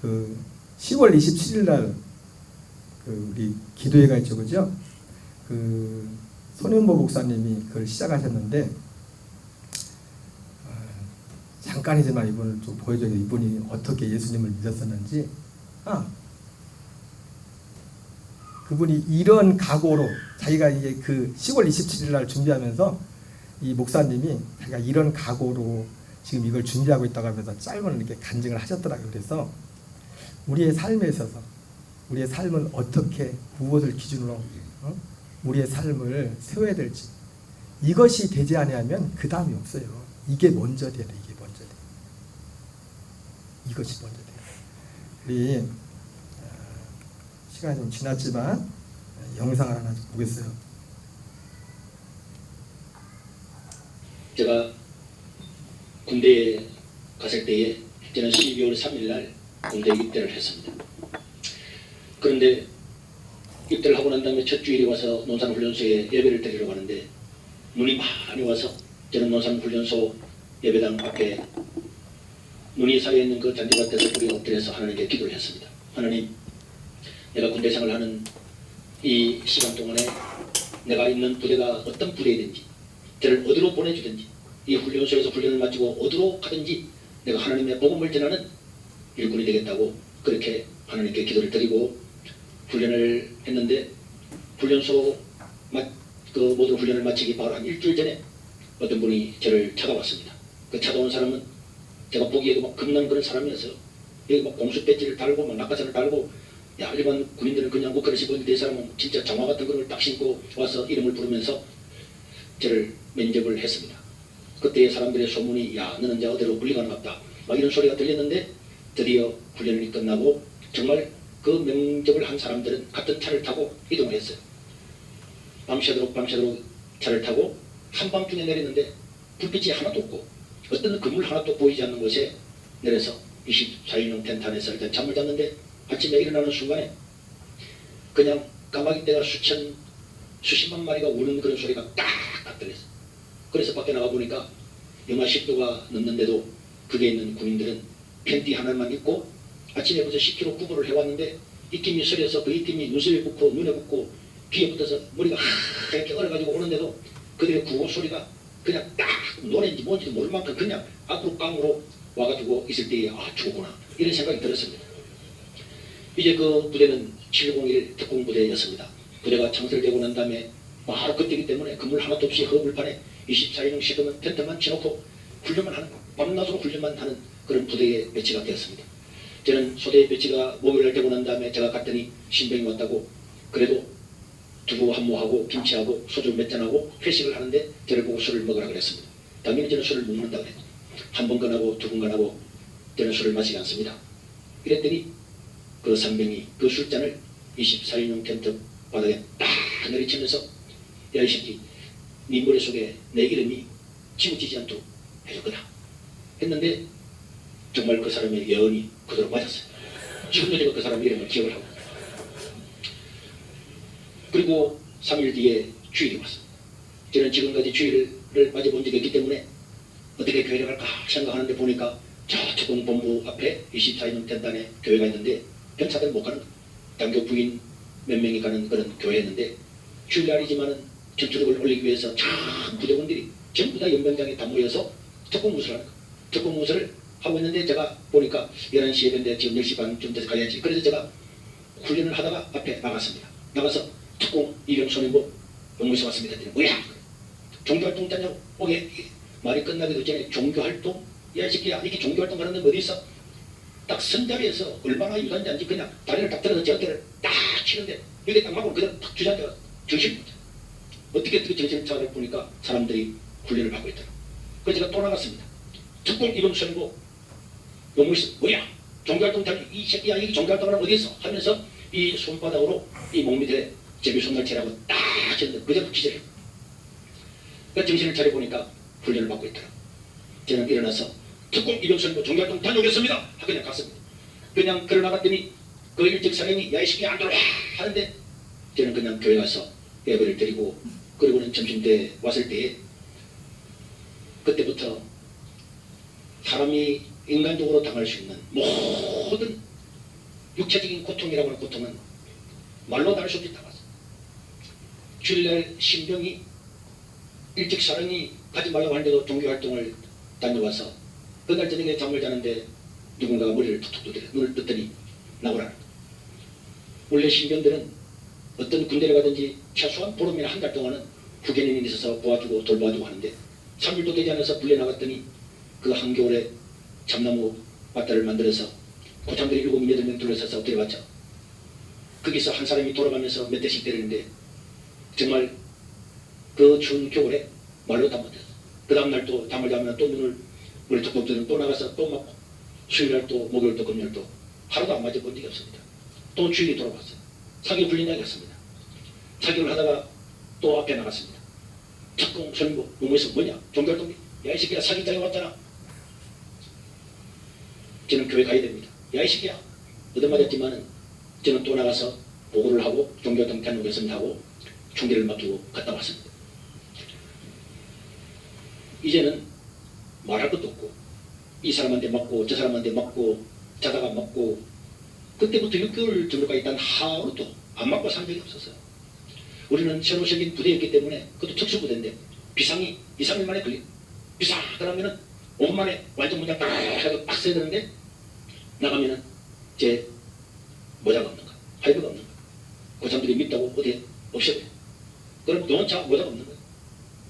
그 10월 27일 날 우리 기도회가 있죠, 그죠? 그 손현보 목사님이 그걸 시작하셨는데 잠깐이지만 이분을 좀 보여줘요. 이분이 어떻게 예수님을 믿었었는지. 그분이 이런 각오로 자기가 이제 그 10월 27일 날 준비하면서 이 목사님이 자기가 이런 각오로 지금 이걸 준비하고 있다고 하면서 짧은 이렇게 간증을 하셨더라고요. 그래서 우리의 삶에 있어서 우리의 삶은 어떻게 무엇을 기준으로 우리의 삶을 세워야 될지, 이것이 되지 않으면 그 다음이 없어요. 이게 먼저 돼야 돼. 이게 먼저 돼. 이것이 먼저 돼. 우리 시간이 좀 지났지만 영상을 하나 좀 보겠어요. 제가 군대에 갔을 때에 저는 12월 3일 날 군대에 입대를 했습니다. 그런데 입대를 하고 난 다음에 첫 주일에 와서 논산훈련소에 예배를 드리러 가는데 눈이 많이 와서 저는 논산훈련소 예배당 앞에 눈이 쌓여있는 그 잔디밭에서 우리 엎드려서 하나님께 기도를 했습니다. 하나님, 내가 군대 생활하는 이 시간 동안에 내가 있는 부대가 어떤 부대이든지 저를 어디로 보내주든지 이 훈련소에서 훈련을 마치고 어디로 가든지 내가 하나님의 복음을 전하는 일꾼이 되겠다고 그렇게 하나님께 기도를 드리고 훈련을 했는데, 훈련소 그 모든 훈련을 마치기 바로 한 일주일 전에 어떤 분이 저를 찾아왔습니다. 그 찾아온 사람은 제가 보기에도 막 겁난 그런 사람이었어요. 여기 막 공수 배지를 달고 막 낙하산을 달고, 야, 일반 군인들은 그냥 옷걸이 입었는데 이 사람은 진짜 장화 같은 걸 딱 신고 와서 이름을 부르면서 저를 면접을 했습니다. 그때 사람들의 소문이, 야, 너는 이제 어디로 불리가는 것 같다, 막 이런 소리가 들렸는데, 드디어 훈련이 끝나고 정말 그 면접을 한 사람들은 같은 차를 타고 이동을 했어요. 밤새도록 차를 타고 한밤중에 내렸는데 불빛이 하나도 없고 어떤 건물 하나도 보이지 않는 곳에 내려서 24인용 텐트 안에서 일단 잠을 잤는데, 아침에 일어나는 순간에 그냥 까마귀 떼가 수십만 마리가 우는 그런 소리가 딱 들렸어요. 그래서 밖에 나가 보니까 영하 10도가 넘는데도 거기에 있는 군인들은 팬티 하나만 입고 아침에 벌써 10km 구보를 해왔는데 입김이 서려서 그 입김이 눈썹에 붙고 눈에 붙고 귀에 붙어서 머리가 하얗게 얼어가지고 오는데도 그들의 구호 소리가 그냥 딱 노래인지 뭔지도 모를 만큼 그냥 앞으로 깡으로 와가지고 있을 때에, 아, 죽었구나, 이런 생각이 들었습니다. 이제 그 부대는 701 특공부대였습니다. 부대가 창설되고 난 다음에 바로 그때이기 때문에 건물 하나도 없이 허물판에 24인용 시커먼 텐트만 쳐놓고 훈련만 하는, 밤낮으로 훈련만 하는 그런 부대에 배치가 되었습니다. 저는 소대 배치가 목요일날 되고 난 다음에 제가 갔더니 신병이 왔다고, 그래도 두부 한 모하고 김치하고 소주 몇 잔하고 회식을 하는데 저를 보고 술을 먹으라 그랬습니다. 당연히 저는 술을 못 먹는다고 그랬죠. 한 번 건하고 두 번 건하고 저는 술을 마시지 않습니다. 이랬더니 그 상병이 그 술잔을 24인용 텐트 바닥에 딱 내리치면서, 야, 이 새끼, 네 머릿속에 내 이름이 지워지지 않도록 해줄 거다 했는데, 정말 그 사람의 예언이 그대로 맞았어요. 지금도 제가 그 사람 이름을 기억을 하고. 그리고 3일 뒤에 주일이 왔습니다. 저는 지금까지 주일을 맞아본 적이 없기 때문에 어떻게 교회를 갈까 생각하는데, 보니까 저축 본부 앞에 24인용 텐트 안에 교회가 있는데 병사들 못 가는 당교 부인 몇 명이 가는 그런 교회였는데, 주일날이지만은 전투력을 올리기 위해서 참 부대원들이 전부 다 연병장에 다 모여서 특공무술을 하는 거예요. 특공무술을 하고 있는데 제가 보니까 11시에 됐는데 지금 10시 반쯤 돼서 가야지. 그래서 제가 훈련을 하다가 앞에 나갔습니다. 나가서 특공 이병 손해보 용무소 왔습니다. 뭐야? 종교활동 다녀 오게. 말이 끝나기도 전에 종교활동? 야, 이 새끼야, 이렇게 종교활동 가는 데 어디 있어? 딱 선자리에서 얼마나 유단자인지 그냥 다리를 딱 들어서 제 어깨를 딱 치는데 여기 딱 맞고 그대로 탁 주저앉아서 정신을 못 차려. 어떻게 정신을 차려 보니까 사람들이 훈련을 받고 있더라고요. 그래서 제가 또 나갔습니다. 특공 이병 손해보 용무소, 뭐야? 종교활동 다니, 이 새끼야, 이 종교활동을 어디 있어? 하면서 이 손바닥으로 이 목 밑에 제비 손날체라고 딱 쳤는데 그대로 기절해. 그 정신을 차려보니까 훈련을 받고 있더라. 저는 일어나서 특공 이병선고 종교활동 다녀오겠습니다 하고 그냥 갔습니다. 그냥 걸어나갔더니 그 일찍 사령이 야 이 새끼 안 들어와 하는데 저는 그냥 교회 가서 예배를 드리고 그리고는 점심때 왔을 때에 그때부터 사람이 인간적으로 당할 수 있는 모든 육체적인 고통이라고 하는 고통은 말로 다룰 수 없다고 했어요. 주일날 신병이 일찍 사령이 가지 말라고 하는데도 종교활동을 다녀와서 그날 저녁에 잠을 자는데 누군가가 머리를 툭툭 두드려 눈을 떴더니 나오라는 거예요. 원래 신병들은 어떤 군대를 가든지 최소한 보름이나 한 달 동안은 후견인이 있어서 도와주고 돌봐주고 하는데 3일도 되지 않아서 불려나갔더니 그 한겨울에 참나무 밭다를 만들어서 고참들이 7, 8명 둘러서서 엎드려봤죠. 거기서 한 사람이 돌아가면서 몇 대씩 때리는데 정말 그 추운 겨울에 말로 다 못했어. 그 다음날 또 잠을 자면 또 눈을 물에 툭툭 뜨는 또 나가서 또 맞고 수요일날 또 목요일 또 금요일 또 하루도 안 맞아 본 적이 없습니다. 또 주일이 돌아왔어요. 사격 훈련장에 갔습니다. 사격을 하다가 또 앞에 나갔습니다. 특공 선임부 농무에서 뭐냐 종교활동이 야 이 새끼야 사격장에 왔잖아. 저는 교회 가야 됩니다. 야 이 새끼야 얻어맞았지만은 저는 또 나가서 보고를 하고 종교활동 다녀오겠습니다 하고 총기를 맡기고 갔다 왔습니다. 이제는 말할 것도 없고 이 사람한테 맞고 저 사람한테 맞고 자다가 맞고 그때부터 6개월 정도까지 일단 하루도 안 맞고 산 적이 없었어요. 우리는 현호적인 부대였기 때문에 그것도 특수부대인데 비상이 2, 3일 만에 걸려. 비상 그러면은 5분 만에 완전 문장 딱 하고 딱 써야 되는데 나가면은 제 모자가 없는 거야. 할부가 없는 거야. 고참들이 밉다고 어디에 없애버려. 그러면 노원차 모자가 없는 거야.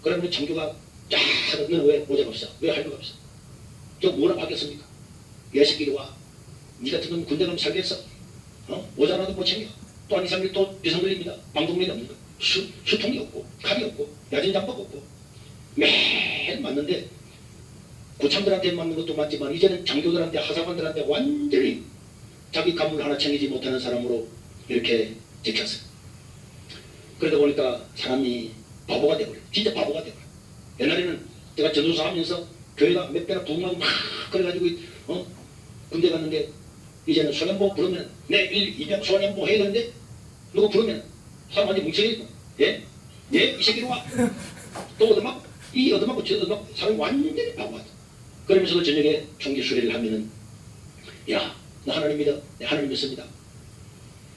그러면 장교가 쫙 하다 너는 왜 모자가 없어? 왜 할부가 없어? 저 뭐라 바뀌었습니까? 이 새끼리 와. 니 같은 건 군대 가면 살겠어? 모자 하나도 못 챙겨. 또 한 2, 3일 또 비상 걸립니다. 방독면이 없는 거야. 수통이 없고 칼이 없고 야전 장법 없고 매일 맞는데 고참들한테 맞는 것도 맞지만 이제는 장교들한테 하사관들한테 완전히 자기 간물 하나 챙기지 못하는 사람으로 이렇게 찍혔어요. 그러다 보니까 사람이 바보가 돼버려. 진짜 바보가 돼버려. 옛날에는 제가 전도사 하면서 교회가 몇 배나 부흥하고 막 그래가지고 군대 갔는데 이제는 소년보 부르면 내 200 소년보 해야 되는데 누구 부르면 사람한테 뭉쳐있고 예? 이 새끼로 와. 또 얻어맞고 이 얻어맞고 저 얻어맞고 사람이 완전히 바보가 돼. 그러면서도 저녁에 총기 수리를 하면은 야 나 하나님 믿어. 내 하나님 믿습니다.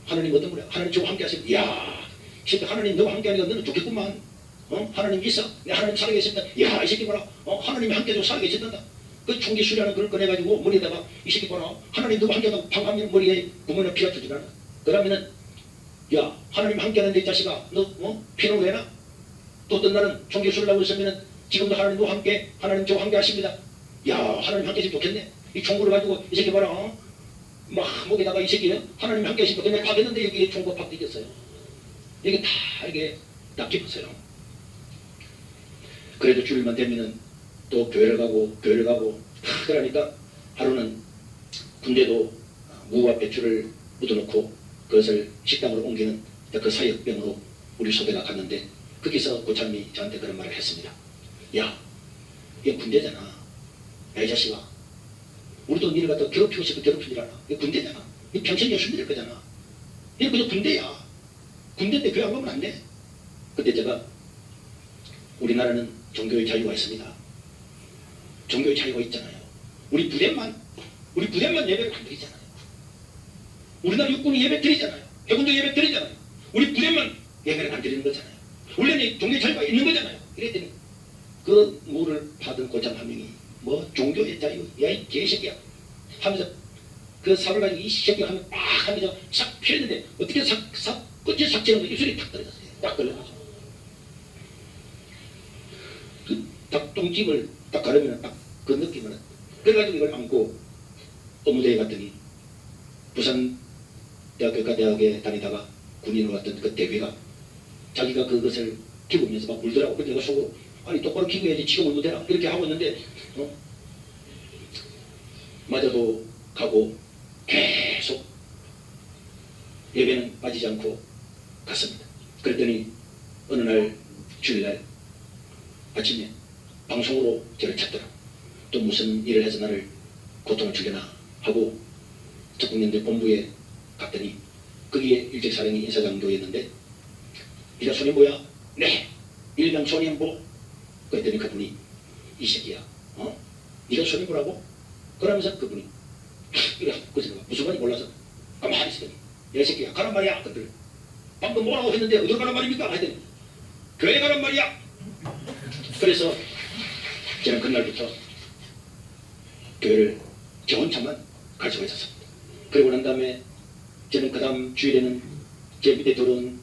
하나님 어떤 분이야? 하나님 저와 함께 하십니다. 야 이 새끼 하나님 너와 함께 하니까 너는 좋겠구만. 하나님 있어? 내 하나님 살아계십니다. 야 이 새끼 봐라. 하나님이 함께 해서 살아계신단다. 그 총기 수리하는 걸 꺼내가지고 머리에다가 이 새끼 봐라. 하나님 너와 함께 하다가 방하면 머리에 구멍에 피가 주지 않아. 그러면은 야 하나님 함께 하는데 이 자식아 너 피는 왜 나? 또 어떤 날은 총기 수리하고 있으면은 지금도 하나님 너와 함께 하나님 저와 함께 하십니다. 야 하나님 함께 해주면 좋겠네. 이 총구를 가지고 이 새끼 봐라. 막 목에다가 이 새끼 하나님 함께 하시면 그냥 가겠는데 여기에 총구 팍 뛰겼어요. 이게 다 이게 딱 깊었어요. 그래도 주일만 되면은 또 교회를 가고 그러니까 하루는 군대도 무와 배추를 묻어놓고 그것을 식당으로 옮기는 그 사역병으로 우리 소대가 갔는데 거기서 고참이 저한테 그런 말을 했습니다. 야 이게 군대잖아. 야 이 자식아 우리도 니를 갖다 괴롭히고 싶어 괴롭힌 줄 알아. 이게 군대잖아. 이 평생 열심히 될 거잖아. 이게 그저 군대야. 군대인데 교회 안 가면 안 돼. 그때 제가 우리나라는 종교의 자유가 있습니다. 종교의 자유가 있잖아요. 우리 부대만 예배를 안 드리잖아요. 우리나라 육군이 예배 드리잖아요. 해군도 예배 드리잖아요. 우리 부대만 예배를 안 드리는 거잖아요. 원래는 종교의 자유가 있는 거잖아요. 이랬더니 그 물을 받은 고참 한 명이 뭐 종교의 자유 야 이 개새끼야 하면서 그 삽을 가지고 이 새끼가 하면 빡 하면서 싹 피했는데 어떻게 삽 끝에 싹 찌는 거 입술이 탁 떨어졌어요. 딱 떨어졌어요. 그 닭똥집을 딱 가르면 딱 그 느낌은 그래가지고 이걸 안고 업무대에 갔더니 부산 대학교과대학에 다니다가 군인으로 갔던 그 대위가 자기가 그것을 기부면서 막 울더라고. 그래서 내가 속으로 아니 똑바로 기부해야지 지금 울면 되나 이렇게 하고 있는데 맞아도 가고 계속 예배는 빠지지 않고 갔습니다. 그랬더니 어느 날 주일날 아침에 방송으로 저를 찾더라. 또 무슨 일을 해서 나를 고통을 주려나 하고 특공연대 본부에 갔더니 거기에 일직사령이 인사장도였는데 네가 손이 뭐야? 네, 일명 손임보. 그랬더니 그분이 이 새끼야, 네가 손이 뭐라고? 그러면서 그분이 이래 그래서 무슨 말인지 몰라서 가만히 있으더니 야 이 새끼야 가란 말이야. 그들 방금 뭐라고 했는데 어디로 가란 말입니까? 했더니 교회 가란 말이야. 그래서 저는 그날부터 교회를 저 혼자만 갈 수가 있었습니다. 그리고 난 다음에 저는 그 다음 주일에는 제 밑에 들어온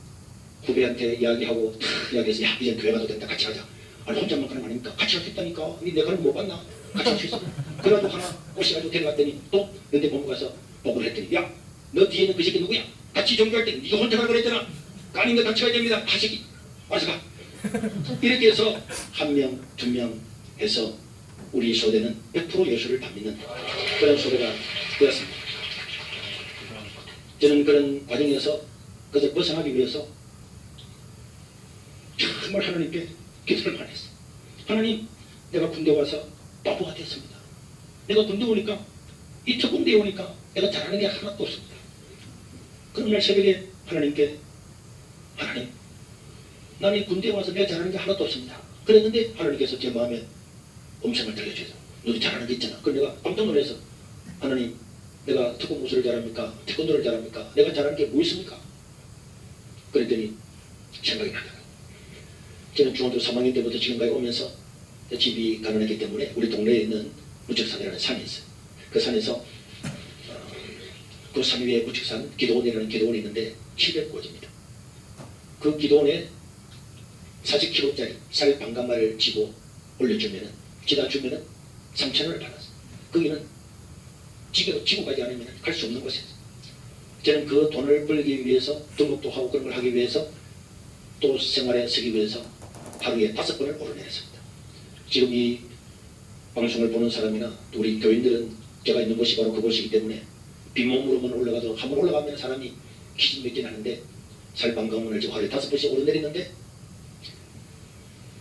후배한테 이야기하고 이야기해서 야 이제 교회 가도 된다 같이 가자. 아니 혼자만 가는 거 아닙니까? 같이 가겠다니까. 내가 가는 거 못 봤나? 같이 갈 수 있어. 그래도 하나 꼬시가지고 데려갔더니 또 연대 본부 가서 보고를 했더니 야 너 뒤에 있는 그 새끼 누구야? 같이 종교할 때 네가 혼자 가라 그랬잖아. 아닌데 같이 가야 됩니다. 아 새끼 알아서 가. 이렇게 해서 한 명, 두 명 해서 우리 소대는 100% 예수를 다 믿는 그런 소대가 되었습니다. 저는 그런 과정에서 그것을 벗어나기 위해서 정말 하나님께 기도를 많이 했어요. 하나님, 내가 군대 와서 바보가 됐습니다. 내가 군대 오니까 이 특공대에 오니까 내가 잘하는 게 하나도 없습니다. 그런 날 새벽에 하나님께 하나님, 나는 이 군대에 와서 내가 잘하는 게 하나도 없습니다. 그랬는데 하나님께서 제 마음에 음성을 들려주셔서 너도 잘하는 게 있잖아. 그래서 내가 깜짝 놀라서 하나님, 내가 특공 무술을 잘합니까? 태권도를 잘합니까? 내가 잘하는 게 뭐 있습니까? 그랬더니 생각이 나더라고요. 저는 중학교 3학년 때부터 지금까지 오면서 집이 가난했기 때문에 우리 동네에 있는 무척산이라는 산이 있어요. 그 산에서 그 산 위에 무척산 기도원이라는 기도원이 있는데 700고지입니다. 그 기도원에 40kg짜리 쌀 반가마를 지고 올려주면은 지다 주면은 3,000원을 받았어요. 거기는 지고 가지 않으면 갈 수 없는 곳이었어요. 저는 그 돈을 벌기 위해서 등록도 하고 그런 걸 하기 위해서 또 생활에 서기 위해서 하루에 5번을 오르내렸습니다. 지금 이 방송을 보는 사람이나 우리 교인들은 제가 있는 곳이 바로 그곳이기 때문에 빈몸으로만 올라가도 한번 올라가면 사람이 기진맥진 하는데 살방가문을 지금 하루에 5번씩 오르내리는데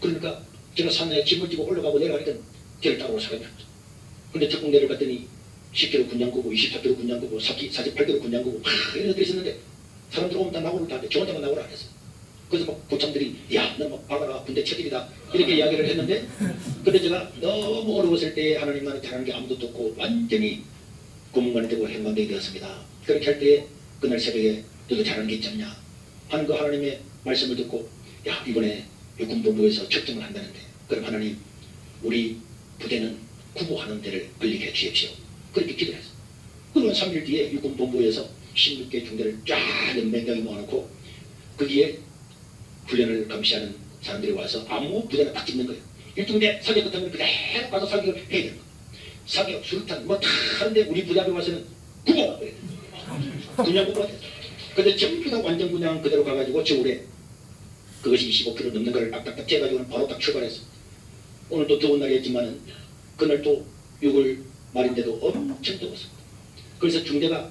그러니까 제가 산에 짐을 지고 올라가고 내려가니까 저를 따라올 사람이 없죠. 근데 특공대를 갔더니 10km 군량구고 24km 군량구고 48km 군량구고 이런 것들이 있었는데 사람들 오면 다 나고를 다 하는데 저 혼자만 나고를 안 했어요. 그래서 막 고참들이 야 너 막 박아라 군대 체질이다 이렇게 이야기를 했는데 근데 제가 너무 어려웠을 때 하나님 나는 잘하는 게 아무것도 없고 완전히 고문관이 되고 행방되게 되었습니다. 그렇게 할 때 그날 새벽에 너도 잘하는 게 있지 않냐 하는 그 하나님의 말씀을 듣고 야 이번에 육군본부에서 측정을 한다는데 그럼 하나님 우리 부대는 구보하는 데를 걸리게 해주십시오. 그렇게 기도를 했어요. 그러면 3일 뒤에 육군본부에서 16개 중대를 쫙 몇 명이 모아놓고 거기에 훈련을 감시하는 사람들이 와서 아무 부대나 딱 찍는 거예요. 1중대 사격 같은 걸 그대로 가서 사격을 해야 되는 거예요. 사격, 수류탄 뭐 다 하는데 우리 부대 앞에 와서는 구보! 그냥 구보가 됐어요. 근데 전부 다 완전 그냥 그대로 가가지고 겨울에 그것이 25km 넘는 걸 딱딱딱 재가지고는 바로 딱 출발했어요. 오늘 또 더운 날이었지만은 그날 또 6월 말인데도 엄청 더웠습니다. 그래서 중대가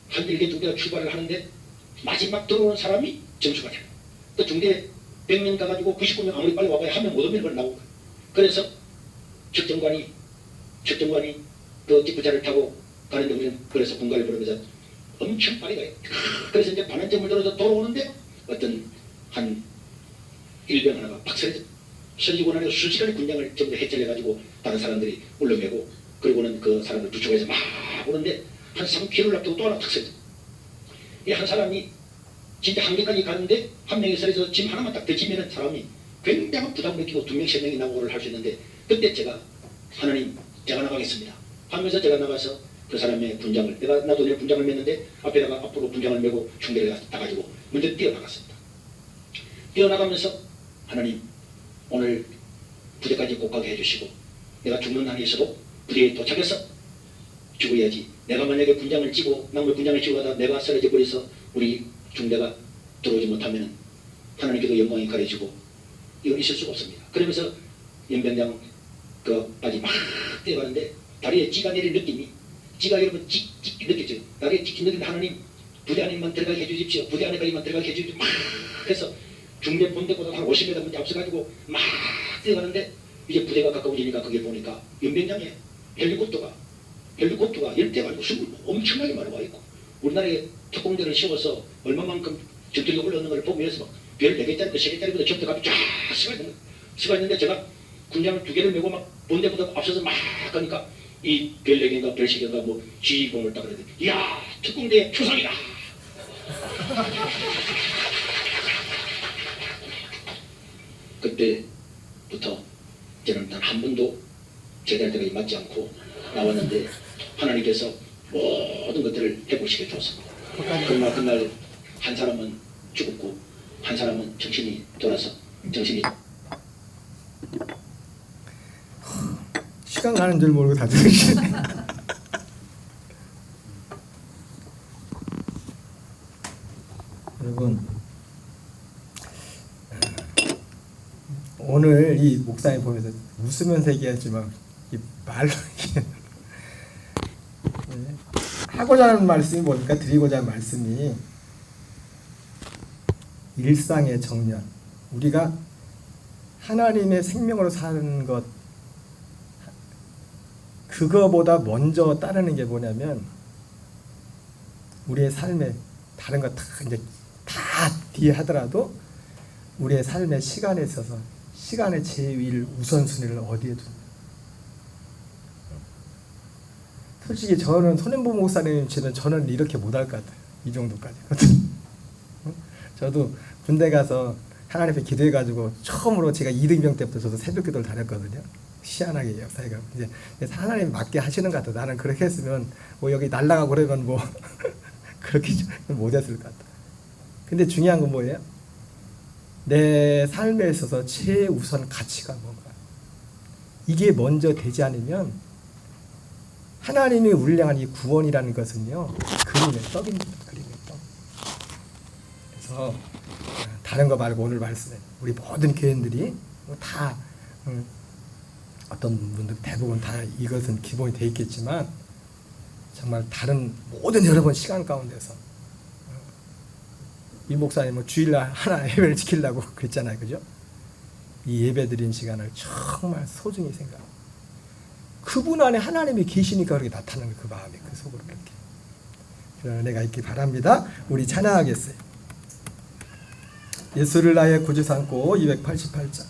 한 1개 중대가 출발을 하는데 마지막 들어오는 사람이 점수가 돼요. 또 중대 100명 가가지고 99명 아무리 빨리 와봐야 한 명 못 오면 그걸 나오고 그래서 측정관이 그 뒷부차를 타고 가는데 우리는 그래서 분가를 부르면서 엄청 빨리 가요. 그래서 이제 반환점을 들어서 돌아오는데 어떤 한 일병 하나가 박살이 설리고 나서 순식간에 군장을 전부 해체해가지고 다른 사람들이 울러매고 그리고는 그 사람을 부축해서 막 오는데 한 3km를 앞두고 또 하나 탁 서요. 이 한 사람이 진짜 한계까지 가는데 한 명이 서서 짐 하나만 딱 던지면 사람이 굉장한 부담을 느끼고 2명, 3명이 나고를 할 수 있는데 그때 제가 하나님 제가 나가겠습니다 하면서 제가 나가서 그 사람의 군장을 나도 내 군장을 맸는데 앞에다가 앞으로 군장을 메고 중대를 따가지고 먼저 뛰어나갔습니다. 뛰어나가면서 하나님 오늘 부대까지 꼭 가게 해주시고 내가 죽는 날이 있어도 부대에 도착해서 죽어야지 내가 만약에 군장을 찌고 남의 군장을 찌고 하다 내가 쓰러져 버려서 우리 중대가 들어오지 못하면 하나님께도 영광이 가려지고 이건 있을 수가 없습니다. 그러면서 연병장 그 바지 막 뛰어가는데 다리에 찌가 내릴 느낌이 찌가 여러분 찍 느꼈죠. 다리에 찍힌 느낌 하나님 부대 안에만 들어가게 해주십시오. 부대 안에까지만 들어가게 해주십시오. 막 해서 중대 본대보다 한 50m 문제 앞서가지고 막 뛰어가는데 이제 부대가 가까워지니까 그게 보니까 연병장에 헬리콥터가 열대가지고 숨을 엄청나게 많이 와 있고 우리나라에 특공대를 씌워서 얼마만큼 전투력이 올라오는 걸 보면서 별 4개짜리, 3개짜리보다 전투가 쫙 쓰가 있는데 제가 군장을 2개를 메고 막 본대보다 앞서서 막 가니까 이 별 4개인가 별 3개인가 뭐 지휘봉을 딱 그러더니 이야 특공대의 표상이다. 그때부터 저는 단 한 번도 제대할 때가 맞지 않고 나왔는데 하나님께서 모든 것들을 회복시켜 줬습니다. 그러나 그날 한 사람은 죽었고 한 사람은 정신이 돌아서 정신이 시간 가는 줄 모르고 다 들으시네. 여러분, 오늘 이 목사님 보면서 웃으면서 얘기하지만 이 말로 하고자 하는 말씀이 뭡니까? 드리고자 하는 말씀이 일상의 정년, 우리가 하나님의 생명으로 사는 것, 그거보다 먼저 따르는 게 뭐냐면 우리의 삶에 다른 거 다 이제 다 뒤에 하더라도 우리의 삶의 시간에 있어서 시간의 제일 우선순위를 어디에 두냐. 솔직히 저는 손현보 목사님처럼 저는 이렇게 못할 것 같아요. 이 정도까지거든. 저도 군대 가서 하나님 앞에 기도해가지고 처음으로 제가 이등병 때부터 저도 새벽 기도를 다녔거든요. 희한하게 역사가 이제 하나님 맞게 하시는 것 같아. 나는 그렇게 했으면 뭐 여기 날라가고 그러면 뭐 그렇게 못했을 것 같아. 근데 중요한 건 뭐예요? 내 삶에 있어서 최우선 가치가 뭔가. 이게 먼저 되지 않으면 하나님이 우리를 향한 이 구원이라는 것은요 그림의 떡입니다. 그림의 떡. 그래서 다른 거 말고 오늘 말씀에 우리 모든 교인들이 다 어떤 분들 대부분 다 이것은 기본이 돼 있겠지만 정말 다른 모든 여러분 시간 가운데서 이 목사님은 주일날 하나 예배를 지키려고 그랬잖아요, 그죠? 이 예배드린 시간을 정말 소중히 생각하고 그분 안에 하나님이 계시니까 그렇게 나타나는 그 마음이 그 속으로 그렇게 그런 은혜가 있기 바랍니다. 우리 찬양하겠어요. 예수를 나의 구주 삼고 288장.